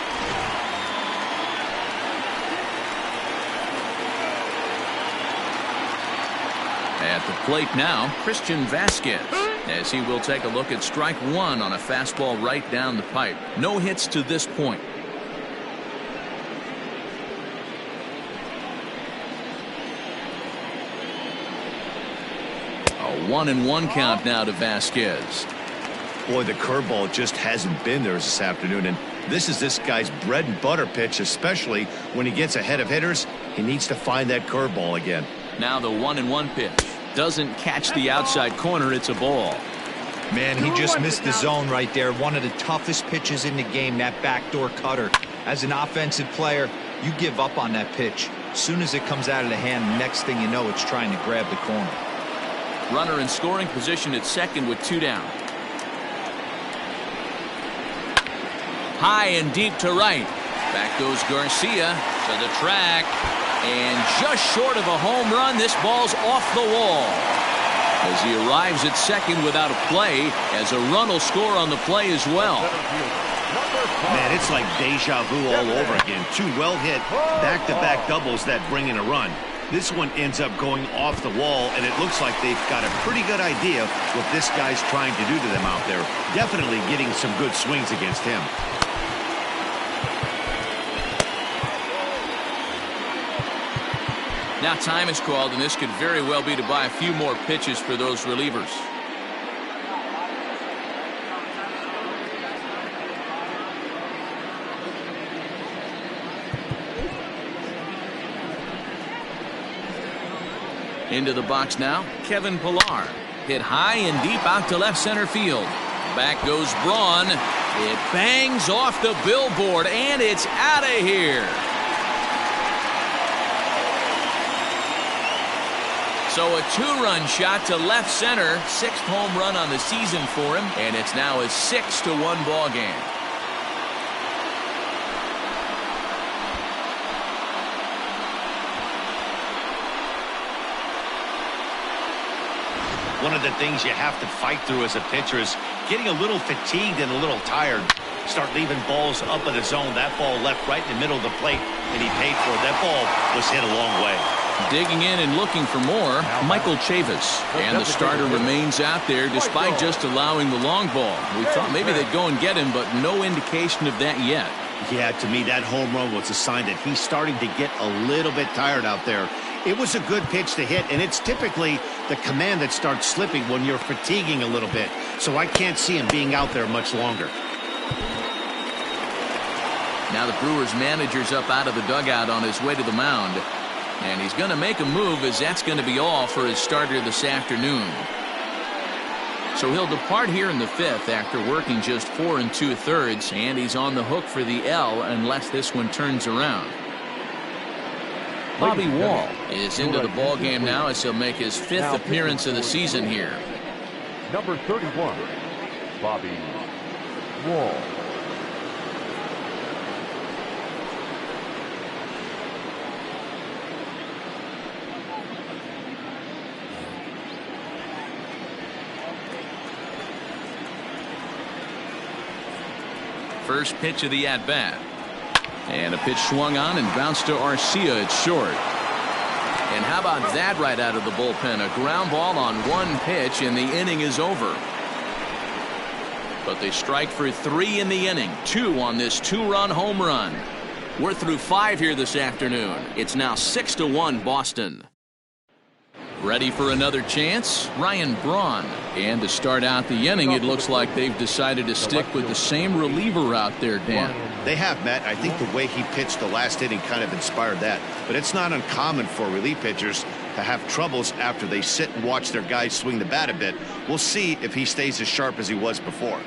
At the plate now, Christian Vasquez, as he will take a look at strike 1 on a fastball right down the pipe. No hits to this point. A 1-1 count now to Vasquez. Boy, the curveball just hasn't been there this afternoon, and this is this guy's bread and butter pitch, especially when he gets ahead of hitters. He needs to find that curveball again. Now the 1-1 pitch. Doesn't catch the outside corner. It's a ball. Man, he just missed the zone right there. One of the toughest pitches in the game, that backdoor cutter. As an offensive player, you give up on that pitch. As soon as it comes out of the hand, next thing you know, it's trying to grab the corner. Runner in scoring position at second with 2 down. High and deep to right. Back goes Garcia to the track. And just short of a home run, this ball's off the wall. As he arrives at second without a play, as a run will score on the play as well. Man, it's like deja vu all over again. 2 well-hit back-to-back doubles that bring in a run. This one ends up going off the wall, and it looks like they've got a pretty good idea what this guy's trying to do to them out there. Definitely getting some good swings against him. Now time is called, and this could very well be to buy a few more pitches for those relievers. Into the box now, Kevin Pillar. Hit high and deep out to left center field. Back goes Braun. It bangs off the billboard, and it's out of here. So a two-run shot to left center. Sixth home run on the season for him, and it's now a 6-1 ball game. One of the things you have to fight through as a pitcher is getting a little fatigued and a little tired. Start leaving balls up in the zone. That ball left right in the middle of the plate, and he paid for it. That ball was hit a long way. Digging in and looking for more, Michael Chavis. And the starter remains out there despite just allowing the long ball. We thought maybe they'd go and get him, but no indication of that yet. Yeah, to me, that home run was a sign that he's starting to get a little bit tired out there. It was a good pitch to hit, and it's typically the command that starts slipping when you're fatiguing a little bit. So I can't see him being out there much longer. Now the Brewers manager's up out of the dugout on his way to the mound. And he's going to make a move, as that's going to be all for his starter this afternoon. So he'll depart here in the fifth after working just 4 2/3, and he's on the hook for the L unless this one turns around. Bobby Wall is into the ball game now as he'll make his 5th appearance of the season here. Number 31, Bobby Wall. First pitch of the at-bat. And a pitch swung on and bounced to Arcia at short. And how about that right out of the bullpen? A ground ball on one pitch, and the inning is over. But they strike for 3 in the inning. 2 on this 2-run home run. We're through 5 here this afternoon. It's now 6-1 Boston. Ready for another chance? Ryan Braun. And to start out the inning, it looks like they've decided to stick with the same reliever out there, Dan. They have, Matt. I think the way he pitched the last inning kind of inspired that. But it's not uncommon for relief pitchers to have troubles after they sit and watch their guys swing the bat a bit. We'll see if he stays as sharp as he was before.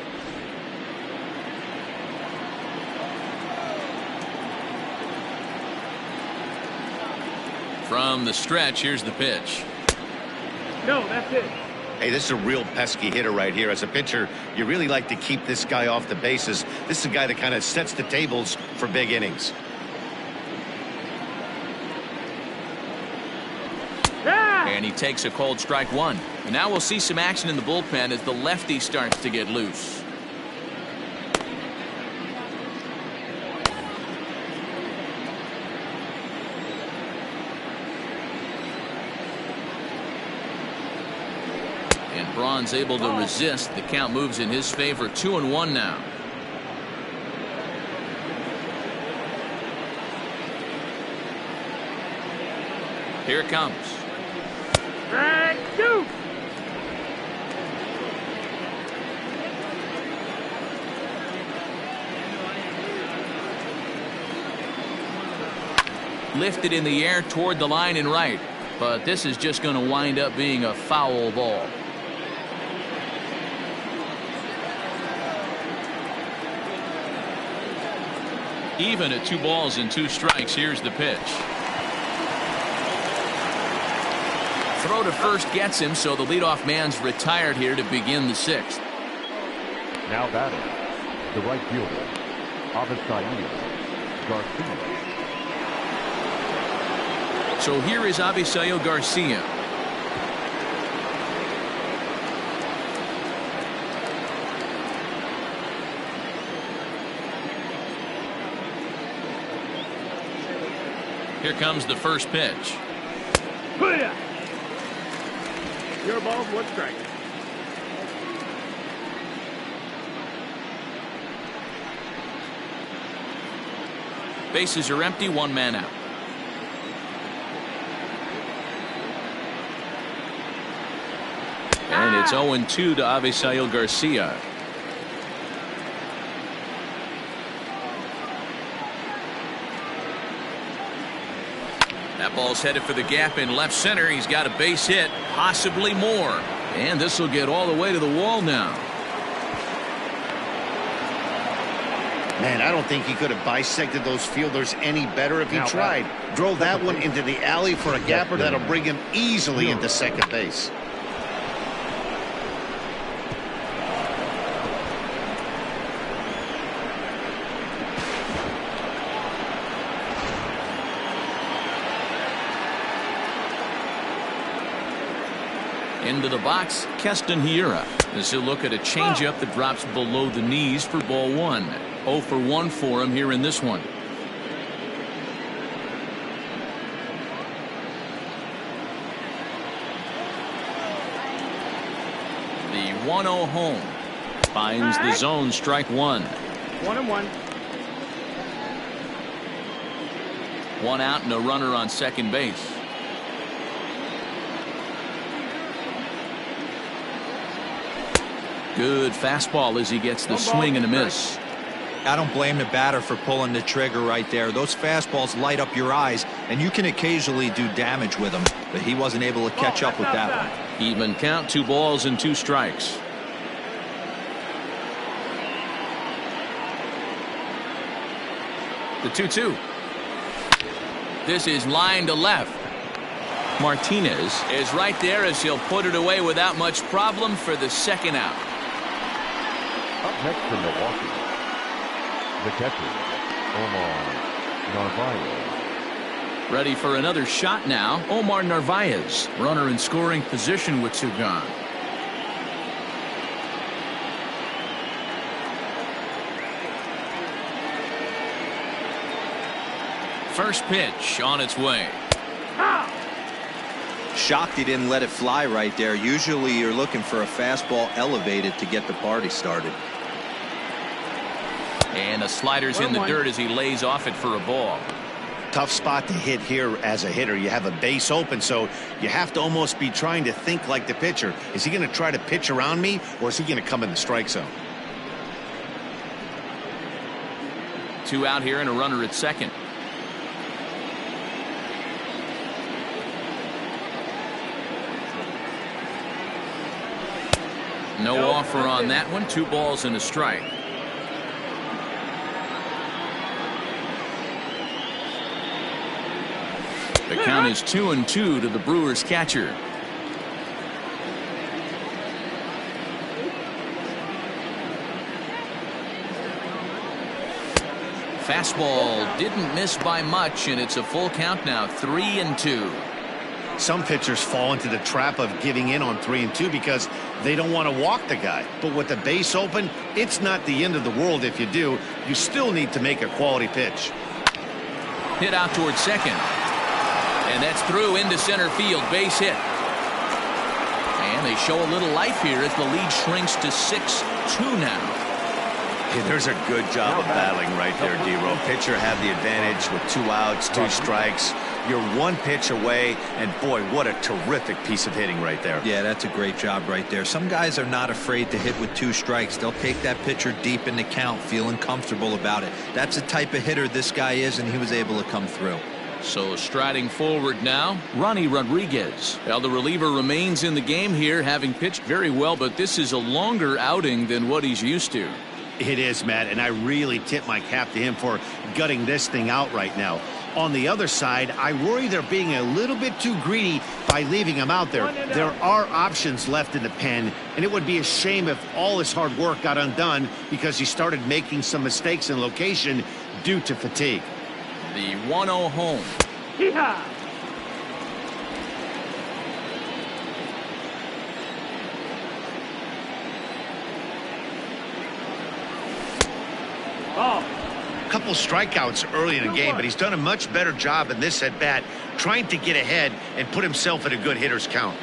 From the stretch, here's the pitch. No, that's it. Hey, this is a real pesky hitter right here. As a pitcher, you really like to keep this guy off the bases. This is a guy that kind of sets the tables for big innings. Yeah! And he takes a cold strike 1. And now we'll see some action in the bullpen as the lefty starts to get loose. Braun's able to resist. The count moves in his favor. 2-1 now. Here it comes. Strike 2. Lifted in the air toward the line and right. But this is just going to wind up being a foul ball. Even at 2 balls and 2 strikes. Here's the pitch. Throw to first gets him, so the leadoff man's retired here to begin the 6th. Now batting, the right fielder, Avisail Garcia. So here is Avisail Garcia. Here comes the first pitch. Your ball, 1 strike. Bases are empty, 1 man out. And it's 0-2 to Avisail Garcia. That ball Fastball's headed for the gap in left center. He's got a base hit, possibly more. And this will get all the way to the wall now. Man, I don't think he could have bisected those fielders any better if he tried. Drove that one into the alley for a gapper that'll bring him easily into second base. Into the box, Keston Hiura. As he'll look at a changeup that drops below the knees for ball one. 0 for 1 for him here in this one. The 1-0 home. Finds the zone, strike one. 1-1. One out and a runner on second base. Good fastball as he gets the swing and a miss. I don't blame the batter for pulling the trigger right there. Those fastballs light up your eyes, and you can occasionally do damage with them, but he wasn't able to catch up with that one. Even count, 2 balls and 2 strikes. The 2-2. This is line to left. Martinez is right there as he'll put it away without much problem for the second out. Up next for Milwaukee, the catcher, Omar Narvaez. Ready for another shot now. Omar Narvaez, runner in scoring position with 2 gone. First pitch on its way. Shocked he didn't let it fly right there. Usually you're looking for a fastball elevated to get the party started. And the slider's in the dirt as he lays off it for a ball. Tough spot to hit here as a hitter. You have a base open, so you have to almost be trying to think like the pitcher. Is he going to try to pitch around me, or is he going to come in the strike zone? 2 out here and a runner at second. No offer on that one. 2 balls and a strike. The count is 2-2 to the Brewers catcher. Fastball didn't miss by much, and it's a full count now. 3-2. Some pitchers fall into the trap of giving in on 3 and 2 because they don't want to walk the guy. But with the base open, it's not the end of the world if you do. You still need to make a quality pitch. Hit out towards second. And that's through into center field. Base hit. And they show a little life here as the lead shrinks to 6-2 now. Hey, there's a good job of battling right there, D-Row. Pitcher had the advantage with 2 outs, 2 strikes. You're 1 pitch away, and boy, what a terrific piece of hitting right there. Yeah, that's a great job right there. Some guys are not afraid to hit with 2 strikes. They'll take that pitcher deep in the count, feeling comfortable about it. That's the type of hitter this guy is, and he was able to come through. So striding forward now, Ronnie Rodriguez. Well, the reliever remains in the game here, having pitched very well, but this is a longer outing than what he's used to. It is, Matt, and I really tip my cap to him for gutting this thing out right now. On the other side, I worry they're being a little bit too greedy by leaving him out there. There are options left in the pen, and it would be a shame if all his hard work got undone because he started making some mistakes in location due to fatigue. The 1-0 home. Yeehaw! Oh. Couple strikeouts early in the game, but he's done a much better job in this at bat trying to get ahead and put himself in a good hitter's count.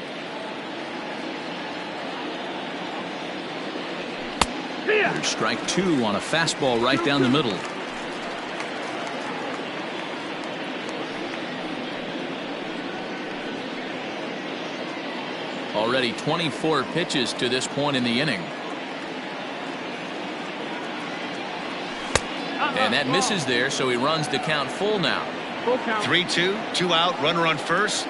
There's strike 2 on a fastball right down the middle. Already 24 pitches to this point in the inning. And that misses there, so he runs the count full now. Full count. 3-2, 2 out, runner on first.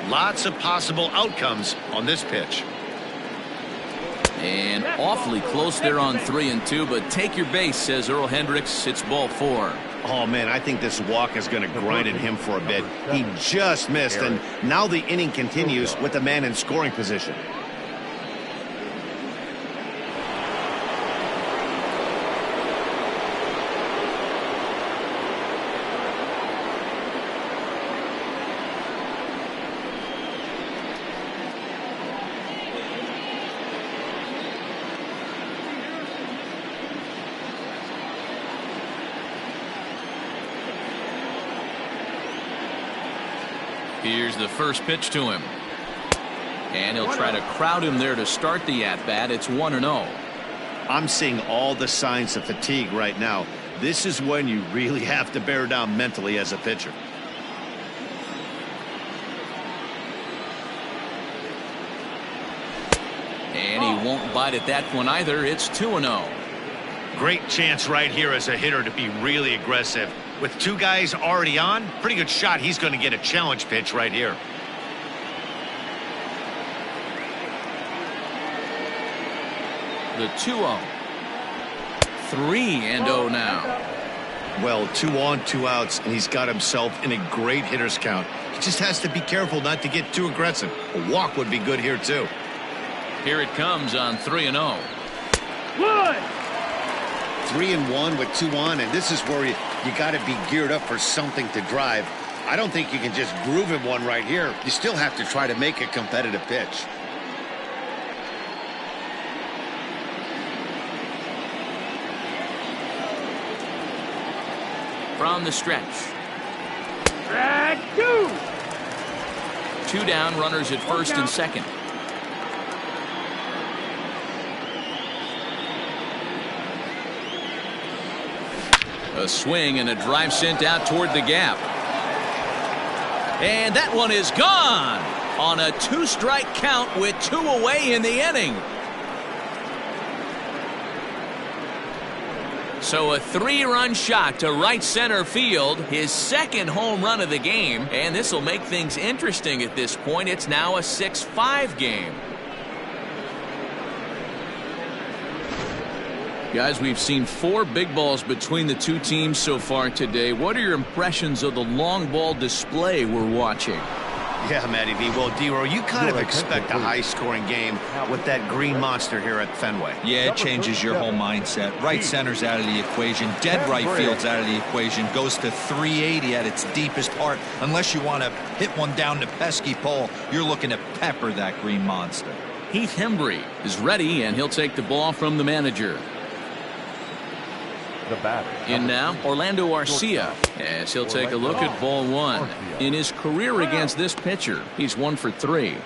Lots of possible outcomes on this pitch. And awfully close there on 3-2, but take your base, says Earl Hendricks. It's ball 4. Oh, man, I think this walk is going to grind at him for a bit. He just missed, and now the inning continues with the man in scoring position. Here's the first pitch to him. And he'll try to crowd him there to start the at-bat. It's 1-0. I'm seeing all the signs of fatigue right now. This is when you really have to bear down mentally as a pitcher. And he won't bite at that one either. It's 2-0. Great chance right here as a hitter to be really aggressive. With 2 guys already on, pretty good shot he's going to get a challenge pitch right here. The 2-0. 3-0 now. Well, 2 on, 2 outs, and he's got himself in a great hitter's count. He just has to be careful not to get too aggressive. A walk would be good here, too. Here it comes on 3-0. 1. 3-1 with 2 on, and this is where you got to be geared up for something to drive. I don't think you can just groove him one right here. You still have to try to make a competitive pitch. From the stretch. Strike 2. 2 down, runners at first and second. A swing and a drive sent out toward the gap. And that one is gone on a 2-strike count with 2 away in the inning. So a 3-run shot to right center field, his second home run of the game, and this will make things interesting at this point. It's now a 6-5 game. Guys, we've seen 4 big balls between the 2 teams so far today. What are your impressions of the long ball display we're watching? Yeah, Matty V. Well, D-Row, you kind of expect a high-scoring game with that green monster here at Fenway. Yeah, it changes your whole mindset. Right center's out of the equation. Dead right field's out of the equation. Goes to 380 at its deepest part. Unless you want to hit one down the pesky pole, you're looking to pepper that green monster. Heath Hembry is ready, and he'll take the ball from the manager. The batter. In now, Orlando Arcia, as he'll take a look at ball 1. In his career against this pitcher, he's 1 for 3.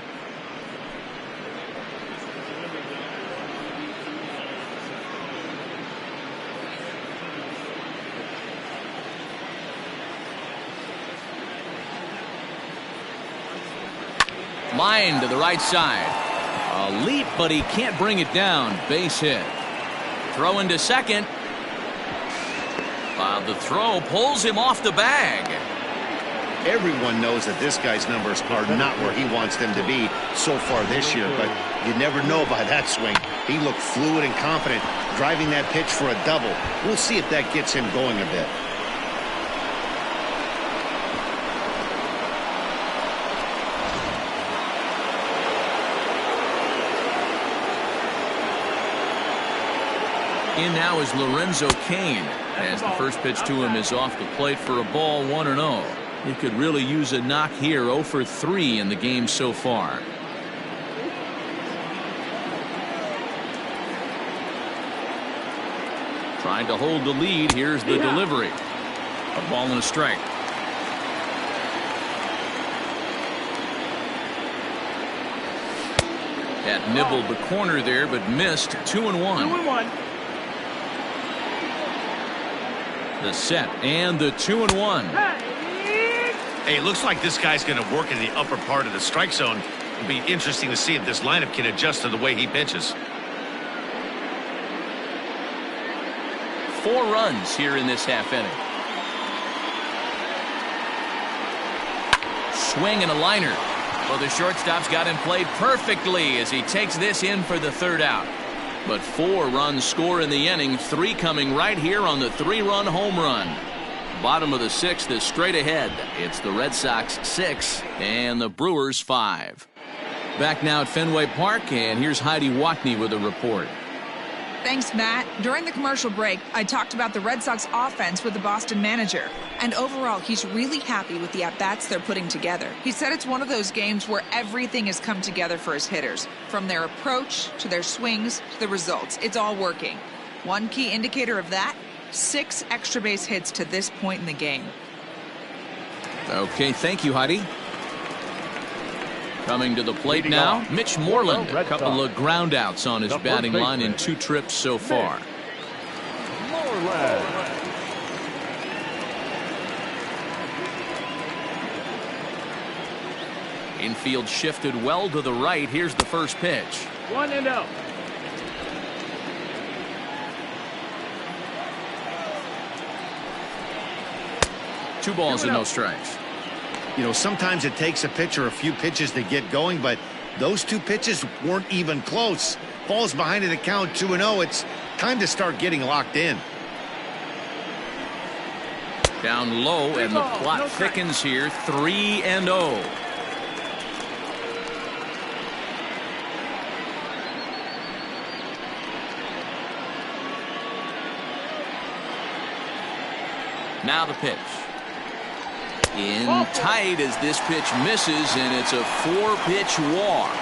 Line to the right side. A leap, but he can't bring it down. Base hit. Throw into second. The throw pulls him off the bag. Everyone knows that this guy's numbers are not where he wants them to be so far this year, but you never know by that swing. He looked fluid and confident, driving that pitch for a double. We'll see if that gets him going a bit. In now is Lorenzo Cain, as the first pitch to him is off the plate for a ball, 1-0. He could really use a knock here. 0 for 3 in the game so far. Trying to hold the lead. Here's the delivery. A ball and a strike. That nibbled the corner there, but missed. 2-1. 2-1. The set and the 2-1. Hey, it looks like this guy's going to work in the upper part of the strike zone. It'll be interesting to see if this lineup can adjust to the way he pitches. 4 runs here in this half inning. swing and a liner. Well, the shortstop's got him played perfectly as he takes this in for the third out. But 4 runs score in the inning, 3 coming right here on the 3-run home run. Bottom of the 6th is straight ahead. It's the Red Sox 6 and the Brewers 5. Back now at Fenway Park, and here's Heidi Watney with a report. Thanks, Matt. During the commercial break, I talked about the Red Sox offense with the Boston manager. And overall, he's really happy with the at-bats they're putting together. He said it's one of those games where everything has come together for his hitters. From their approach, to their swings, to the results. It's all working. One key indicator of that, 6 extra base hits to this point in the game. Okay, thank you, Heidi. Coming to the plate now, Mitch Moreland. A couple of ground outs on his batting line in 2 trips so far. Infield shifted well to the right. Here's the first pitch. 1-0. 2 balls and no strikes. You know, sometimes it takes a pitcher a few pitches to get going, but those 2 pitches weren't even close. Falls behind in the count 2-0. It's time to start getting locked in. Down low, and the plot thickens here. 3-0. Now the pitch. In tight as this pitch misses, and it's a 4-pitch walk.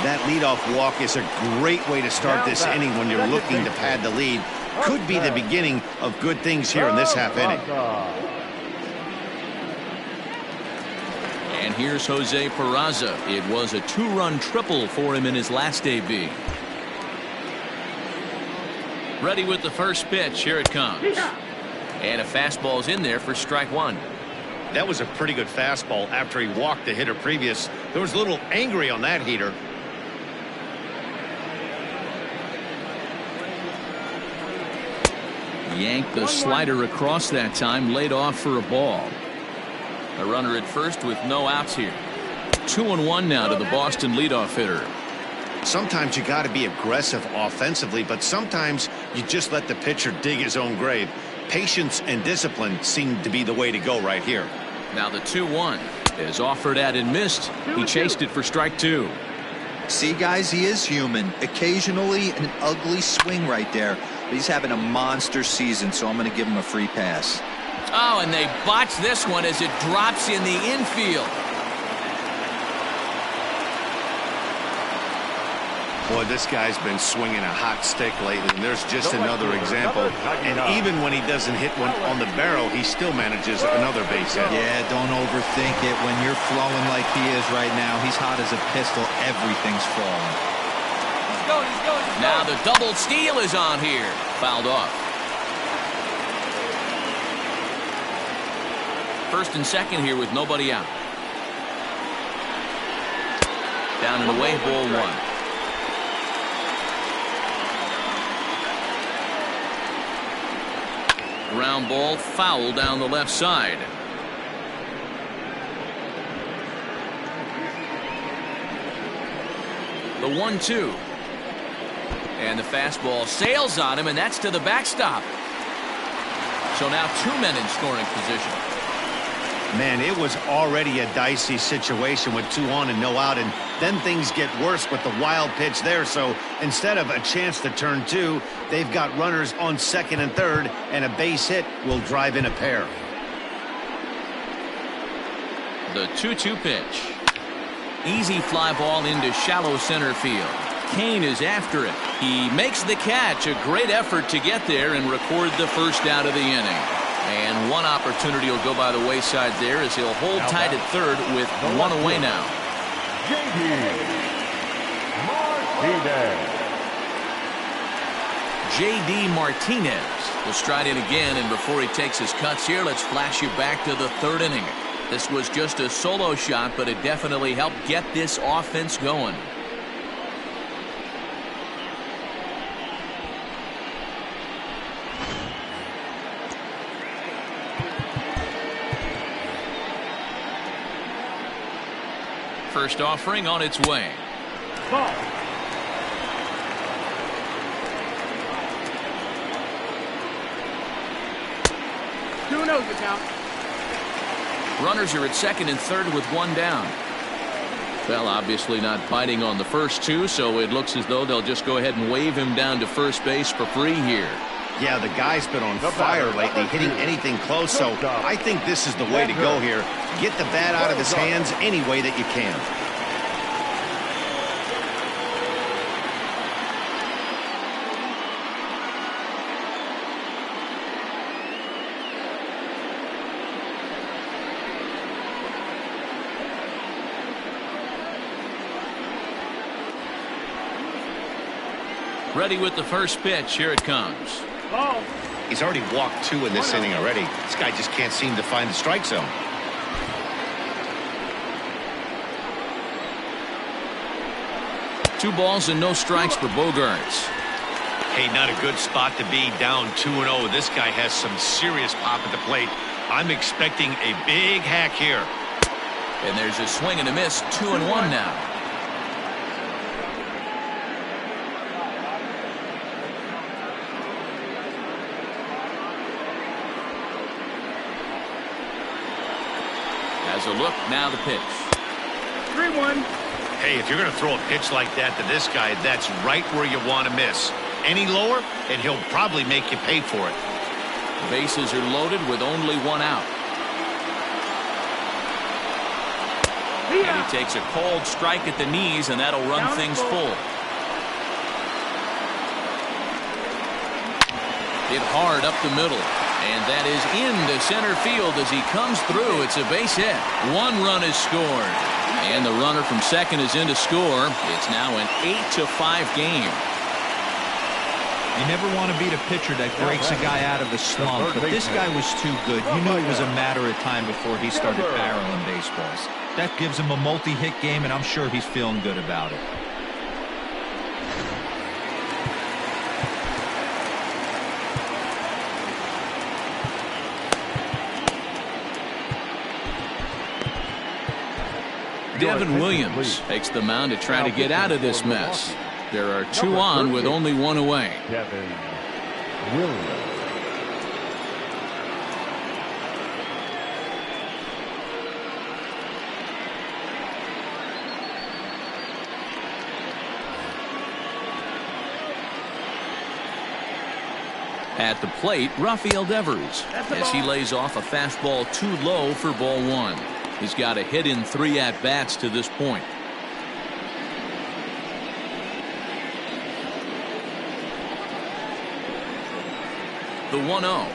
That leadoff walk is a great way to start this inning when you're looking to pad the lead. Could be the beginning of good things here in this half inning. And here's Jose Peraza. It was a 2-run triple for him in his last AB. Ready with the first pitch. Here it comes. And a fastball's in there for strike 1. That was a pretty good fastball after he walked the hitter previous. There was a little angry on that heater. Yanked the slider across that time, laid off for a ball. A runner at first with no outs here. 2-1 now to the Boston leadoff hitter. Sometimes you got to be aggressive offensively, but sometimes you just let the pitcher dig his own grave. Patience and discipline seem to be the way to go right here. Now the 2-1 is offered at and missed. He chased it for strike 2. See, guys, he is human. Occasionally an ugly swing right there. But he's having a monster season, so I'm going to give him a free pass. Oh, and they botch this one as it drops in the infield. Boy, this guy's been swinging a hot stick lately, and there's just another example. And even when he doesn't hit one on the barrel, he still manages another base hit. Yeah, don't overthink it. When you're flowing like he is right now, he's hot as a pistol. Everything's falling. He's going. Now the double steal is on here. Fouled off. First and second here with nobody out. Down and away, ball 1. Ground ball, foul down the left side. The 1-2. And the fastball sails on him, and that's to the backstop. So now 2 men in scoring position. Man, it was already a dicey situation with 2 on and no out, and then things get worse with the wild pitch there. So instead of a chance to turn 2, they've got runners on second and third, and a base hit will drive in a pair. The 2-2 pitch. Easy fly ball into shallow center field. Kane is after it. He makes the catch. A great effort to get there and record the first out of the inning. And one opportunity will go by the wayside there as he'll hold tight at third with 1 away now. J.D. Martinez will stride in again, and before he takes his cuts here, let's flash you back to the 3rd inning. This was just a solo shot, but it definitely helped get this offense going. First offering on its way. Ball. 2-0 the count. Runners are at second and third with one down. Well, obviously not biting on the first two, so it looks as though they'll just go ahead and wave him down to first base for free here. Yeah, the guy's been on fire lately, hitting anything close, so I think this is the way to go here. Get the bat out of his hands any way that you can. Ready with the first pitch. Here it comes. Ball. He's already walked 2 in this inning already. This guy just can't seem to find the strike zone. Two balls and no strikes for Bogarts. Hey, not a good spot to be, down 2-0. This guy has some serious pop at the plate. I'm expecting a big hack here. And there's a swing and a miss. 2-1 now. Has a look, now the pitch. 3-1. Hey, if you're going to throw a pitch like that to this guy, that's right where you want to miss. Any lower, and he'll probably make you pay for it. Bases are loaded with only one out. And he takes a cold strike at the knees, and that'll run things full. Hit hard up the middle. And that is into center field as he comes through. It's a base hit. 1 run is scored. And the runner from second is in to score. It's now an 8-5 game. You never want to beat a pitcher that breaks a guy out of the slump, but this guy was too good. You knew it was a matter of time before he started barreling baseballs. That gives him a multi-hit game, and I'm sure he's feeling good about it. Devin Williams takes the mound to try to get out of this mess. There are 2 on with only 1 away. Devin Williams. At the plate, Rafael Devers, as he lays off a fastball too low for ball 1. He's got a hit in 3 at-bats to this point. The 1-0.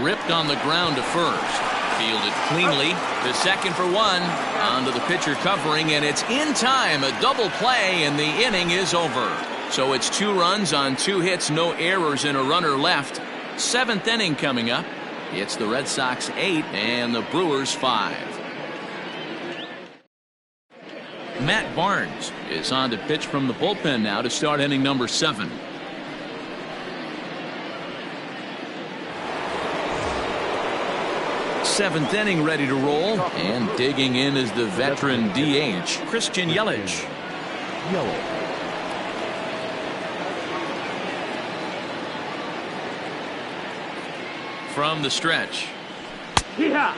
Ripped on the ground to first. Fielded cleanly to second for 1. Onto the pitcher covering, and it's in time. A double play, and the inning is over. So it's 2 runs on 2 hits, no errors, and a runner left. 7th inning coming up. It's the Red Sox 8 and the Brewers 5. Matt Barnes is on to pitch from the bullpen now to start inning number 7. Seventh inning ready to roll, and digging in is the veteran DH, Christian Yelich. From the stretch. Yeah.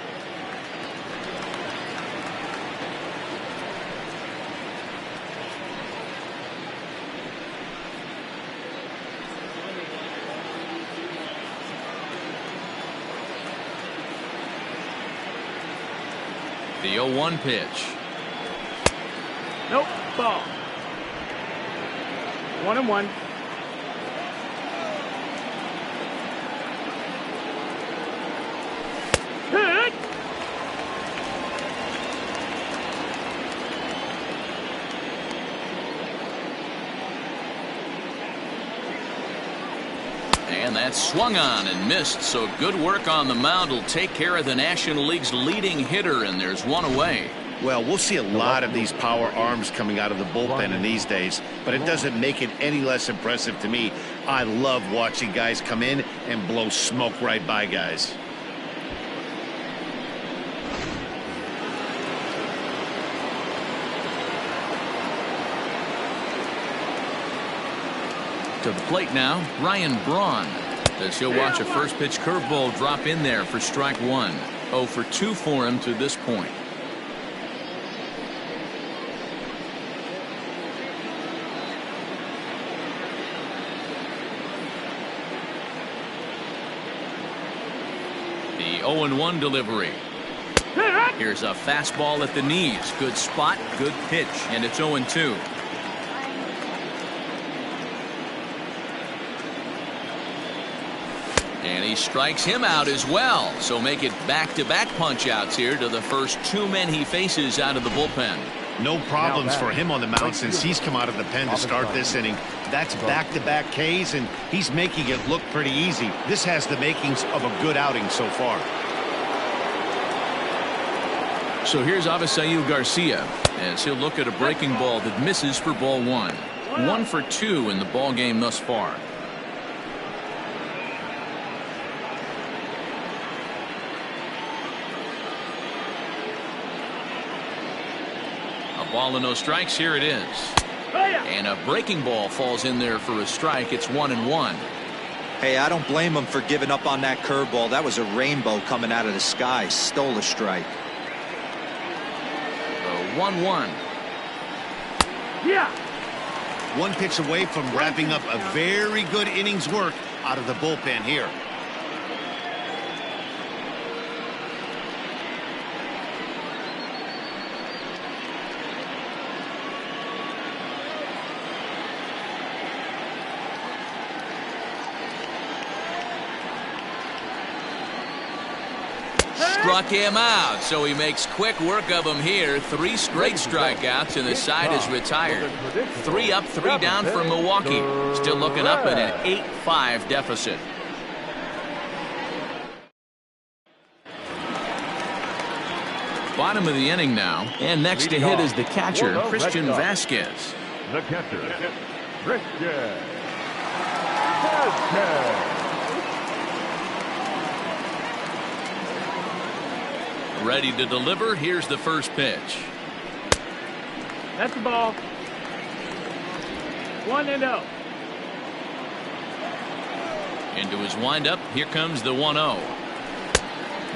The 0-1 pitch. Nope. Ball. 1-1. Hit. And that's swung on and missed, so good work on the mound will take care of the National League's leading hitter, and there's 1 away. Well, we'll see a lot of these power arms coming out of the bullpen in these days, but it doesn't make it any less impressive to me. I love watching guys come in and blow smoke right by guys. To the plate now, Ryan Braun. As he'll watch a first pitch curveball drop in there for strike one. 0 for 2 for him to this point. The 0-1 delivery. Here's a fastball at the knees. Good spot, good pitch, and it's 0-2. And he strikes him out as well. So make it back-to-back punch-outs here to the first 2 men he faces out of the bullpen. No problems for him on the mound since he's come out of the pen to start this inning. That's back-to-back Ks, and he's making it look pretty easy. This has the makings of a good outing so far. So here's Avisail Garcia as he'll look at a breaking ball that misses for ball 1. 1 for 2 in the ball game thus far. Ball and no strikes. Here it is. And a breaking ball falls in there for a strike. It's 1-1. Hey, I don't blame him for giving up on that curveball. That was a rainbow coming out of the sky. Stole a strike. 1-1. Yeah. One pitch away from wrapping up a very good inning's work out of the bullpen here. Struck him out, so he makes quick work of him here. 3 straight strikeouts, and the side is retired. 3 up, 3 down for Milwaukee. Still looking up at an 8-5 deficit. Bottom of the inning now, and next to hit is the catcher, Christian Vasquez. The catcher, Christian Vasquez. Ready to deliver. Here's the first pitch. That's the ball. 1-0. Into his windup. Here comes the 1-0.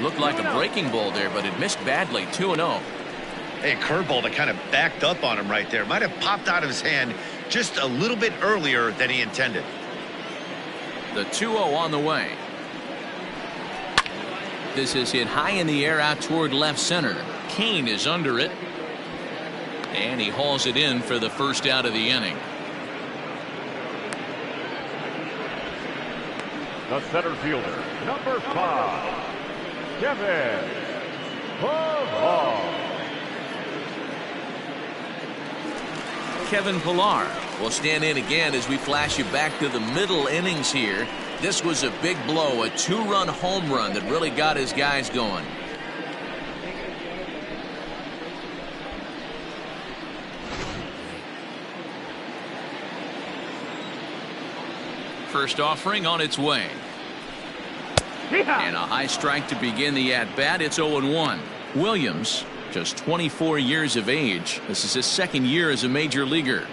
Looked like a breaking ball there, but it missed badly. 2-0. Hey, a curveball that kind of backed up on him right there. Might have popped out of his hand just a little bit earlier than he intended. The 2-0 on the way. This is hit high in the air out toward left center. Kane is under it. And he hauls it in for the first out of the inning. The center fielder, number 5, Kevin Pillar. Kevin Pillar will stand in again as we flash you back to the middle innings here. This was a big blow, a 2-run home run that really got his guys going. First offering on its way. And a high strike to begin the at-bat. It's 0-1. Williams, just 24 years of age. This is his second year as a major leaguer.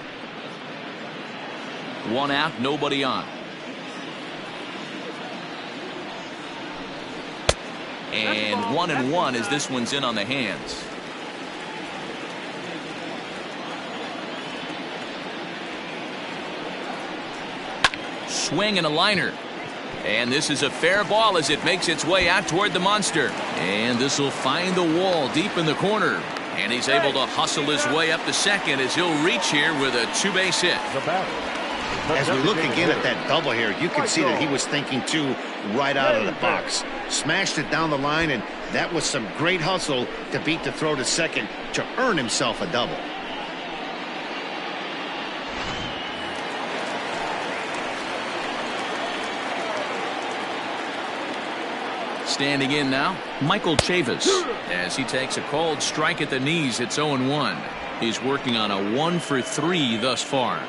1 out, nobody on. And 1-1 as this one's in on the hands. Swing and a liner. And this is a fair ball as it makes its way out toward the monster. And this will find the wall deep in the corner. And he's able to hustle his way up to second as he'll reach here with a 2-base hit. As we look again at that double here, you can see that he was thinking too right out of the box. Smashed it down the line, and that was some great hustle to beat the throw to second to earn himself a double. Standing in now, Michael Chavis, as he takes a called strike at the knees. It's 0-1. He's working on a 1 for 3 thus far.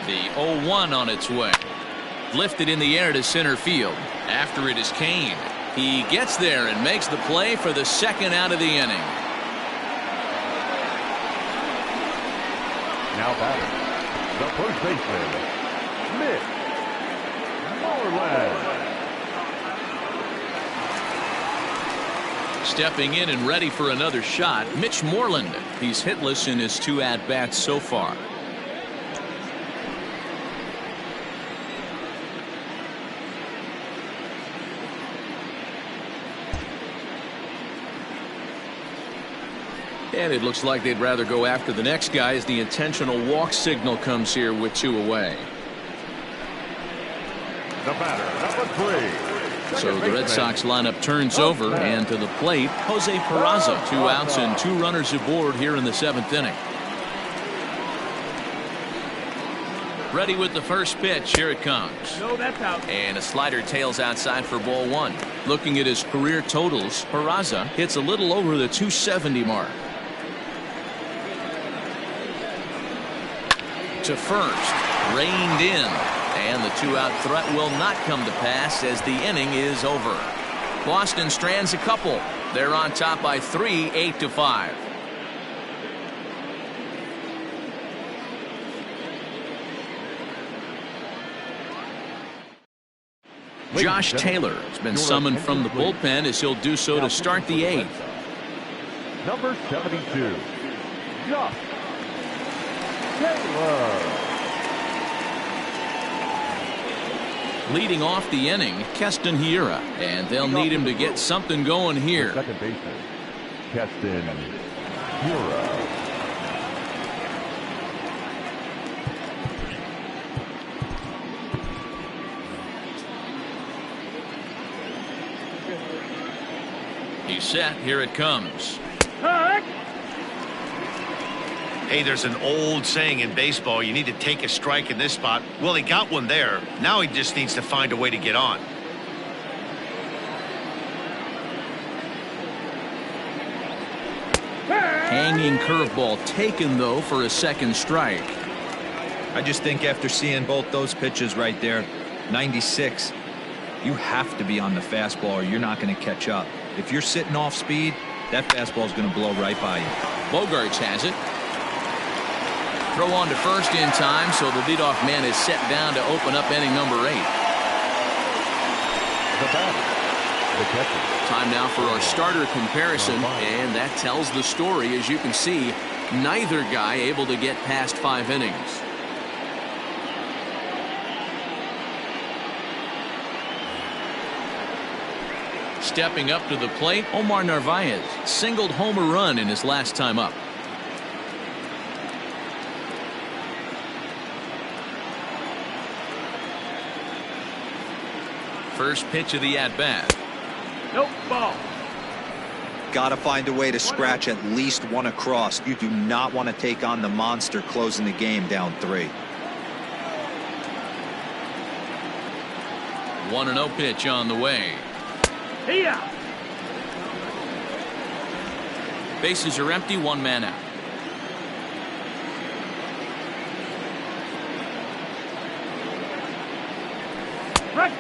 The 0-1 on its way. Lifted in the air to center field. After it is Kane. He gets there and makes the play for the second out of the inning. Now batting, the first baseman, Moreland. Stepping in and ready for another shot, Mitch Moreland. He's hitless in his 2 at-bats so far. And it looks like they'd rather go after the next guy as the intentional walk signal comes here with 2 away. The batter, number 3. So the Red Sox lineup turns over, and to the plate, Jose Peraza. 2 outs and 2 runners aboard here in the 7th inning. Ready with the first pitch. Here it comes. No, that's out. And a slider tails outside for ball 1. Looking at his career totals, Peraza hits a little over the 270 mark. To first, reined in, and the 2-out threat will not come to pass as the inning is over. Boston strands a couple. They're on top by 3, 8-5. Josh Taylor has been summoned from the bullpen as he'll do so to start the 8th. Number 72, Josh Taylor. Leading off the inning, Keston Hiura, and they'll need him to get something going here. Second baseman, Keston Hiura. He's set. Here it comes. Hey, there's an old saying in baseball, you need to take a strike in this spot. Well, he got one there. Now he just needs to find a way to get on. Hanging curveball taken, though, for a second strike. I just think after seeing both those pitches right there, 96, you have to be on the fastball or you're not going to catch up. If you're sitting off speed, that fastball is going to blow right by you. Bogarts has it. Throw on to first in time, so the leadoff man is set down to open up inning number 8. The batter, the catcher. Time now for our starter comparison, and that tells the story. As you can see, neither guy able to get past 5 innings. Stepping up to the plate, Omar Narvaez singled home a run in his last time up. First pitch of the at-bat. Nope, ball. Got to find a way to scratch at least one across. You do not want to take on the monster closing the game down 3. 1-0 pitch on the way. Here. Bases are empty, 1 man out.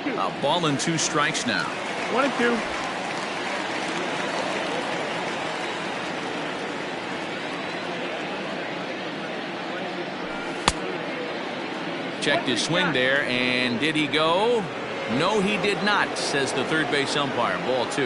A ball and 2 strikes now. 1-2. Checked his swing there, and did he go? No, he did not, says the third base umpire. Ball 2.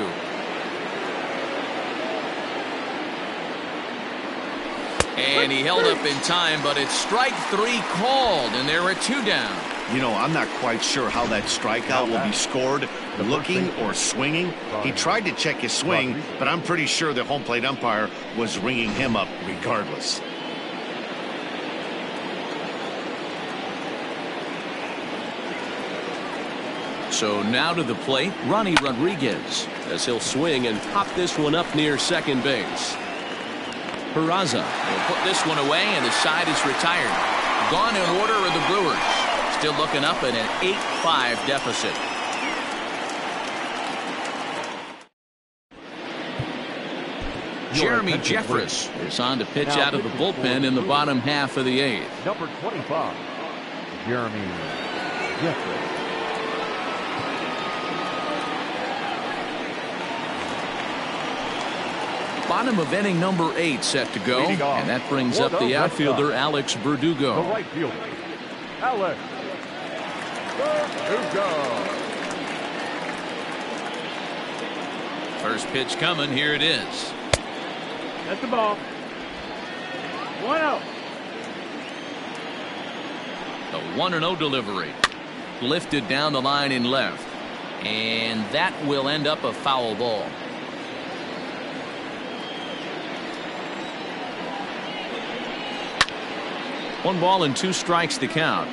And he held up in time, but it's strike 3 called, and there are 2 down. You know, I'm not quite sure how that strikeout will be scored, looking or swinging. He tried to check his swing, but I'm pretty sure the home plate umpire was ringing him up regardless. So now to the plate, Ronnie Rodriguez, as he'll swing and pop this one up near second base. Peraza will put this one away, and the side is retired. Gone in order are the Brewers. Still looking up at an 8-5 deficit. Jeremy Jeffress is on to pitch out of the bullpen in the bottom half of the 8th. Number 25, Jeremy Jeffress. Bottom of inning number 8 set to go. And that brings up the outfielder, Alex Verdugo. The right fielder, Alex Verdugo. First pitch coming. Here it is. That's the ball. 1-0. The 1-0 delivery. Lifted down the line in left. And that will end up a foul ball. One ball and 2 strikes to count.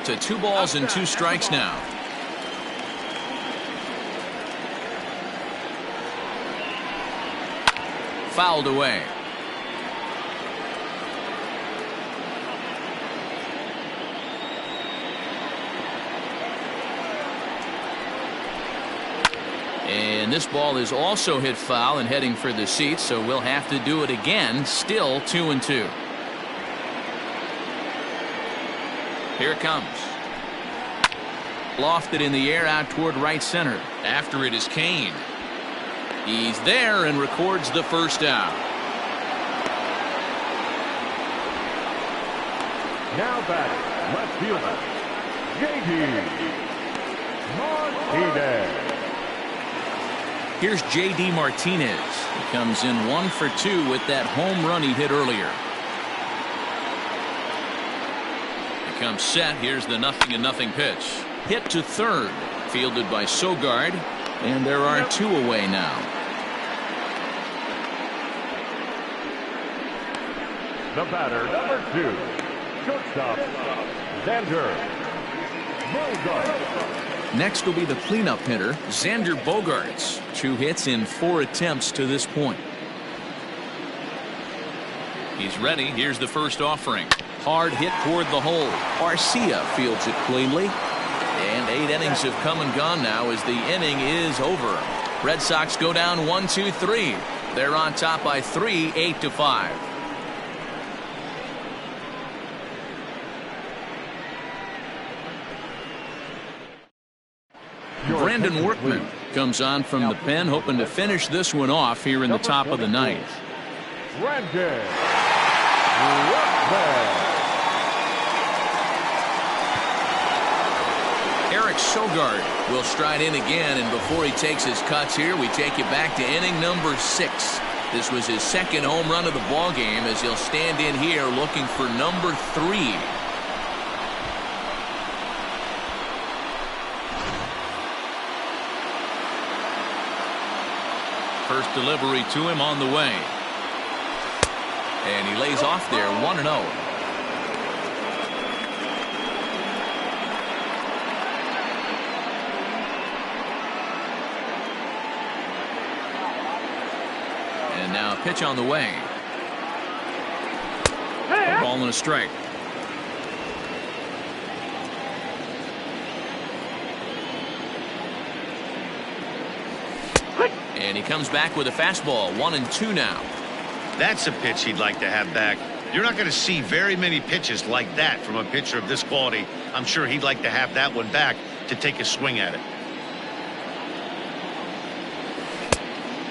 To 2 balls and 2 strikes now. Fouled away. And this ball is also hit foul and heading for the seats, so we'll have to do it again. Still 2-2. Here it comes. Lofted in the air out toward right center. After it is Kane. He's there and records the first out. Now batting, left fielder, J.D. Martinez. Here's J.D. Martinez. He comes in 1 for 2 with that home run he hit earlier. He comes set. Here's the 0-0 pitch. Hit to third. Fielded by Sogard. And there are 2 away now. The batter, number 2, shortstop, Xander Bogaerts. Next will be the cleanup hitter, Xander Bogaerts. 2 hits in 4 attempts to this point. He's ready. Here's the first offering. Hard hit toward the hole. Arcia fields it cleanly. And 8 innings have come and gone now as the inning is over. Red Sox go down 1-2-3. They're on top by 3, 8-5. Brandon Workman comes on from the pen, hoping to finish this one off here in the top of the 9th. Brandon Workman. Eric Sogard will stride in again, and before he takes his cuts here, we take you back to inning number 6. This was his 2nd home run of the ball game as he'll stand in here looking for number 3. First delivery to him on the way. And he lays off there, 1-0. And now a pitch on the way. A ball and a strike. And he comes back with a fastball, 1-2 now. That's a pitch he'd like to have back. You're not going to see very many pitches like that from a pitcher of this quality. I'm sure he'd like to have that one back to take a swing at it.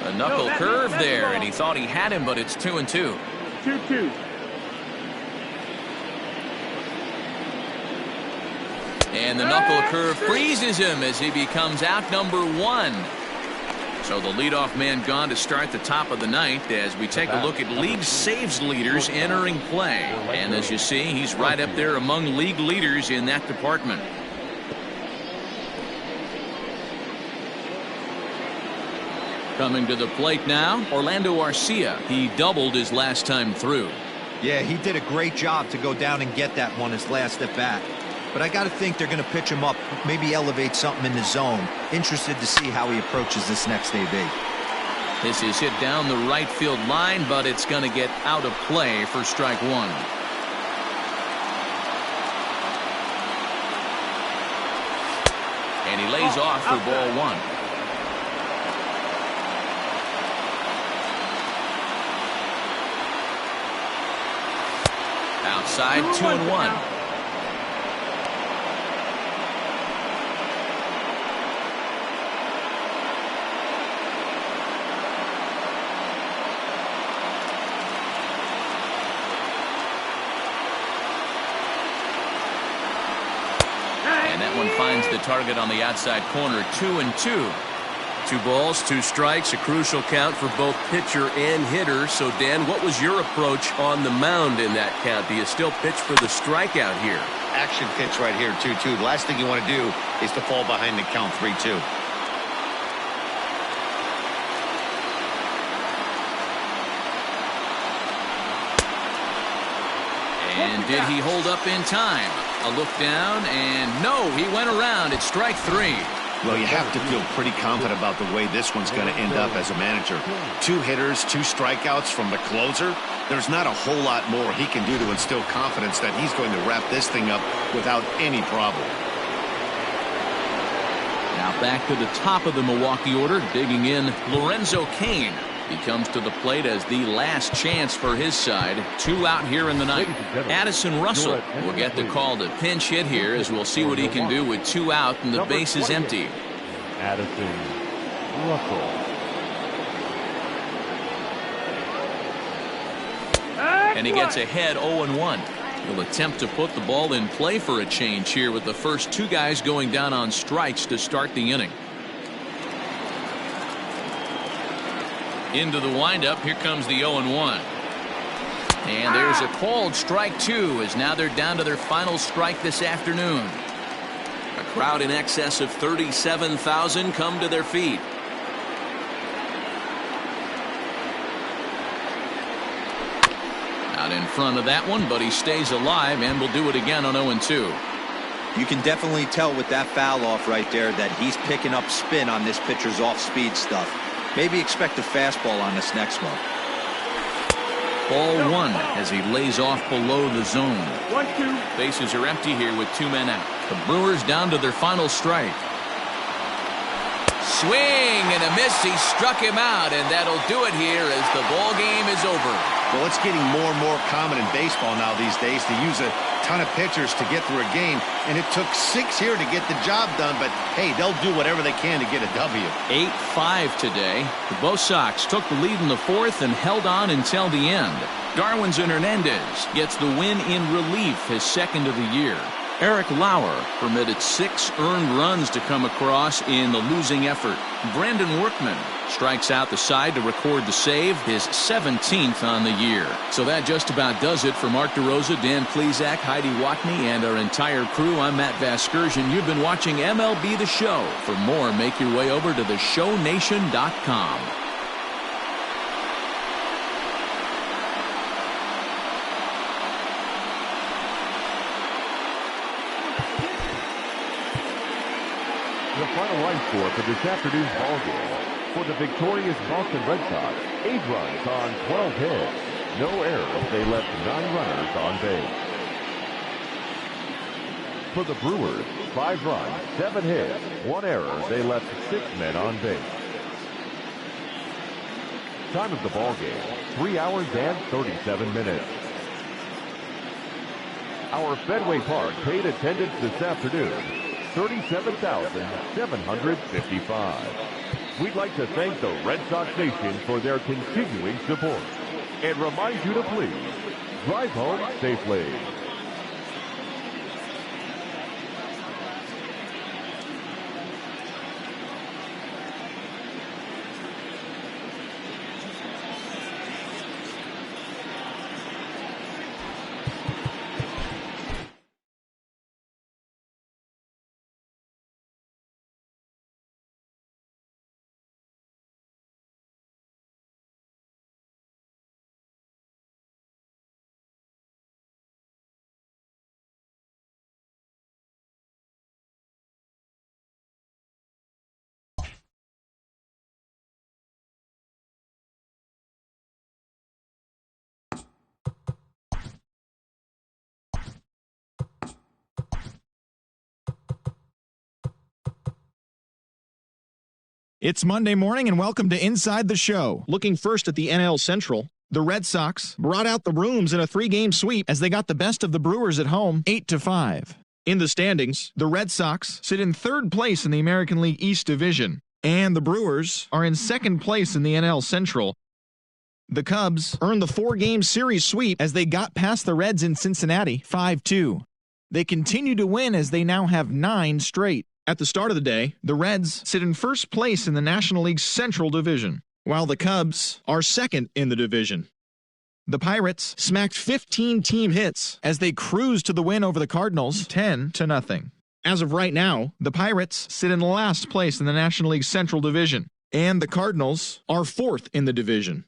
A knuckle curve there, and he thought he had him, but it's 2-2. 2-2. And the knuckle curve freezes him as he becomes out number 1. So the leadoff man gone to start the top of the 9th as we take a look at league saves leaders entering play. And as you see, he's right up there among league leaders in that department. Coming to the plate now, Orlando Arcia. He doubled his last time through. Yeah, he did a great job to go down and get that one his last at bat. But I got to think they're going to pitch him up, maybe elevate something in the zone. Interested to see how he approaches this next AB. This is hit down the right field line, but it's going to get out of play for strike 1. And he lays off for ball 1. Outside, 2-1. And that one finds the target on the outside corner. 2-2. 2 balls, 2 strikes, a crucial count for both pitcher and hitter. So, Dan, what was your approach on the mound in that count? Do you still pitch for the strikeout here? Action pitch right here, 2-2. The last thing you want to do is to fall behind the count 3-2. And did he hold up in time? A look down, and no, he went around. It's strike 3. Well, you have to feel pretty confident about the way this one's going to end up as a manager. 2 hitters, 2 strikeouts from the closer. There's not a whole lot more he can do to instill confidence that he's going to wrap this thing up without any problem. Now back to the top of the Milwaukee order, digging in Lorenzo Cain. He comes to the plate as the last chance for his side. 2 out here in the ninth. Addison Russell will get the call to pinch hit here, as we'll see what he can do with 2 out and the base is empty. Addison Russell. And he gets ahead 0-1. He'll attempt to put the ball in play for a change here with the first 2 guys going down on strikes to start the inning. Into the windup, here comes the 0-1. And there's a called strike 2, as now they're down to their final strike this afternoon. A crowd in excess of 37,000 come to their feet. Out in front of that one, but he stays alive and will do it again on 0-2. You can definitely tell with that foul off right there that he's picking up spin on this pitcher's off-speed stuff. Maybe expect a fastball on this next one. Ball 1 as he lays off below the zone. 1-2. Bases are empty here with 2 men out. The Brewers down to their final strike. Swing and a miss. He struck him out, and that'll do it here as the ball game is over. Well, it's getting more and more common in baseball now these days to use a ton of pitchers to get through a game, and it took 6 here to get the job done, but hey, they'll do whatever they can to get a W. 8-5 today. The Bo Sox took the lead in the 4th and held on until the end. Darwinzon Hernandez gets the win in relief, his 2nd of the year. Eric Lauer permitted 6 earned runs to come across in the losing effort. Brandon Workman strikes out the side to record the save, his 17th on the year. So that just about does it for Mark DeRosa, Dan Plesac, Heidi Watney, and our entire crew. I'm Matt Vasgersian. You've been watching MLB The Show. For more, make your way over to theshownation.com. The final line score for this afternoon's ball game. For the victorious Boston Red Sox, 8 runs on 12 hits. No errors. They left 9 runners on base. For the Brewers, 5 runs, 7 hits, 1 error. They left 6 men on base. Time of the ball game, 3 hours and 37 minutes. Our Fenway Park paid attendance this afternoon, 37,755. We'd like to thank the Red Sox Nation for their continuing support and remind you to please drive home safely. It's Monday morning and welcome to Inside the Show. Looking first at the NL Central. The Red Sox brought out the Brooms in a 3-game sweep as they got the best of the Brewers at home 8-5. In the standings, the Red Sox sit in 3rd place in the American League East Division, and the Brewers are in 2nd place in the NL Central. The Cubs earned the 4-game series sweep as they got past the Reds in Cincinnati 5-2. They continue to win as they now have 9 straight. At the start of the day, the Reds sit in 1st place in the National League's Central Division, while the Cubs are 2nd in the division. The Pirates smacked 15 team hits as they cruised to the win over the Cardinals 10-0. As of right now, the Pirates sit in last place in the National League's Central Division, and the Cardinals are 4th in the division.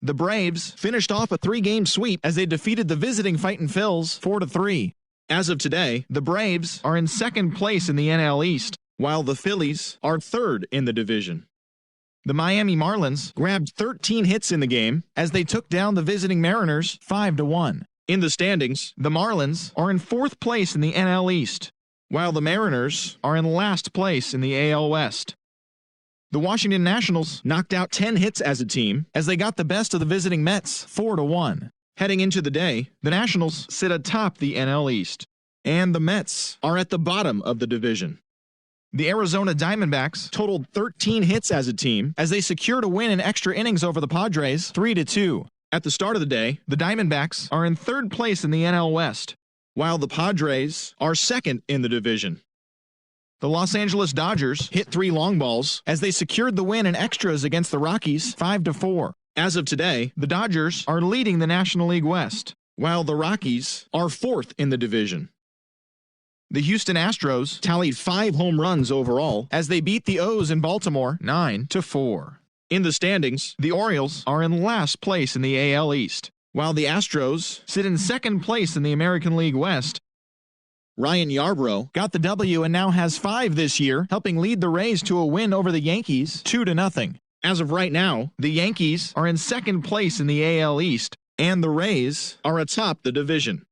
The Braves finished off a 3-game sweep as they defeated the visiting Fightin' Phils 4-3. As of today, the Braves are in 2nd place in the NL East, while the Phillies are 3rd in the division. The Miami Marlins grabbed 13 hits in the game as they took down the visiting Mariners 5-1. In the standings, the Marlins are in 4th place in the NL East, while the Mariners are in last place in the AL West. The Washington Nationals knocked out 10 hits as a team as they got the best of the visiting Mets 4-1. Heading into the day, the Nationals sit atop the NL East, and the Mets are at the bottom of the division. The Arizona Diamondbacks totaled 13 hits as a team as they secured a win in extra innings over the Padres 3-2. At the start of the day, the Diamondbacks are in 3rd place in the NL West, while the Padres are 2nd in the division. The Los Angeles Dodgers hit 3 long balls as they secured the win in extras against the Rockies 5-4. As of today, the Dodgers are leading the National League West, while the Rockies are 4th in the division. The Houston Astros tallied 5 home runs overall as they beat the O's in Baltimore 9-4. In the standings, the Orioles are in last place in the AL East, while the Astros sit in 2nd place in the American League West. Ryan Yarbrough got the W and now has 5 this year, helping lead the Rays to a win over the Yankees 2-0. As of right now, the Yankees are in 2nd place in the AL East, and the Rays are atop the division.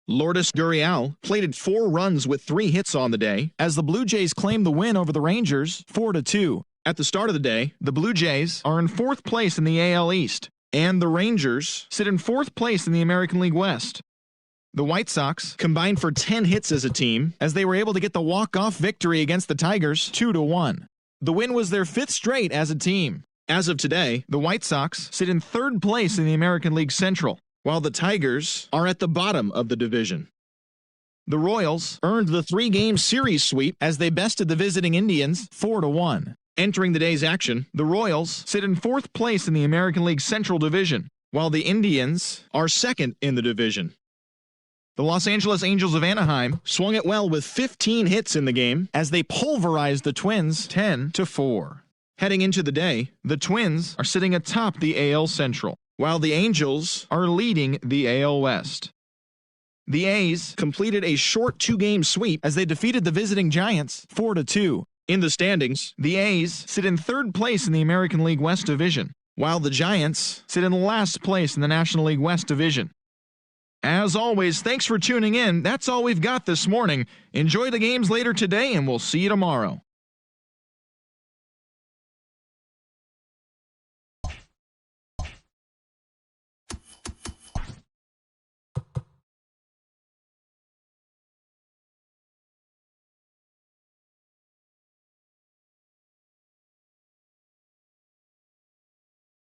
Lourdes Gurriel plated 4 runs with 3 hits on the day as the Blue Jays claimed the win over the Rangers 4-2. At the start of the day, the Blue Jays are in 4th place in the AL East, and the Rangers sit in 4th place in the American League West. The White Sox combined for 10 hits as a team as they were able to get the walk-off victory against the Tigers 2-1. The win was their 5th straight as a team. As of today, the White Sox sit in 3rd place in the American League Central, while the Tigers are at the bottom of the division. The Royals earned the 3-game series sweep as they bested the visiting Indians 4-1. Entering the day's action, the Royals sit in 4th place in the American League Central Division, while the Indians are 2nd in the division. The Los Angeles Angels of Anaheim swung it well with 15 hits in the game as they pulverized the Twins 10-4. Heading into the day, the Twins are sitting atop the AL Central, while the Angels are leading the AL West. The A's completed a short 2-game sweep as they defeated the visiting Giants 4-2. In the standings, the A's sit in 3rd place in the American League West Division, while the Giants sit in last place in the National League West Division. As always, thanks for tuning in. That's all we've got this morning. Enjoy the games later today, and we'll see you tomorrow.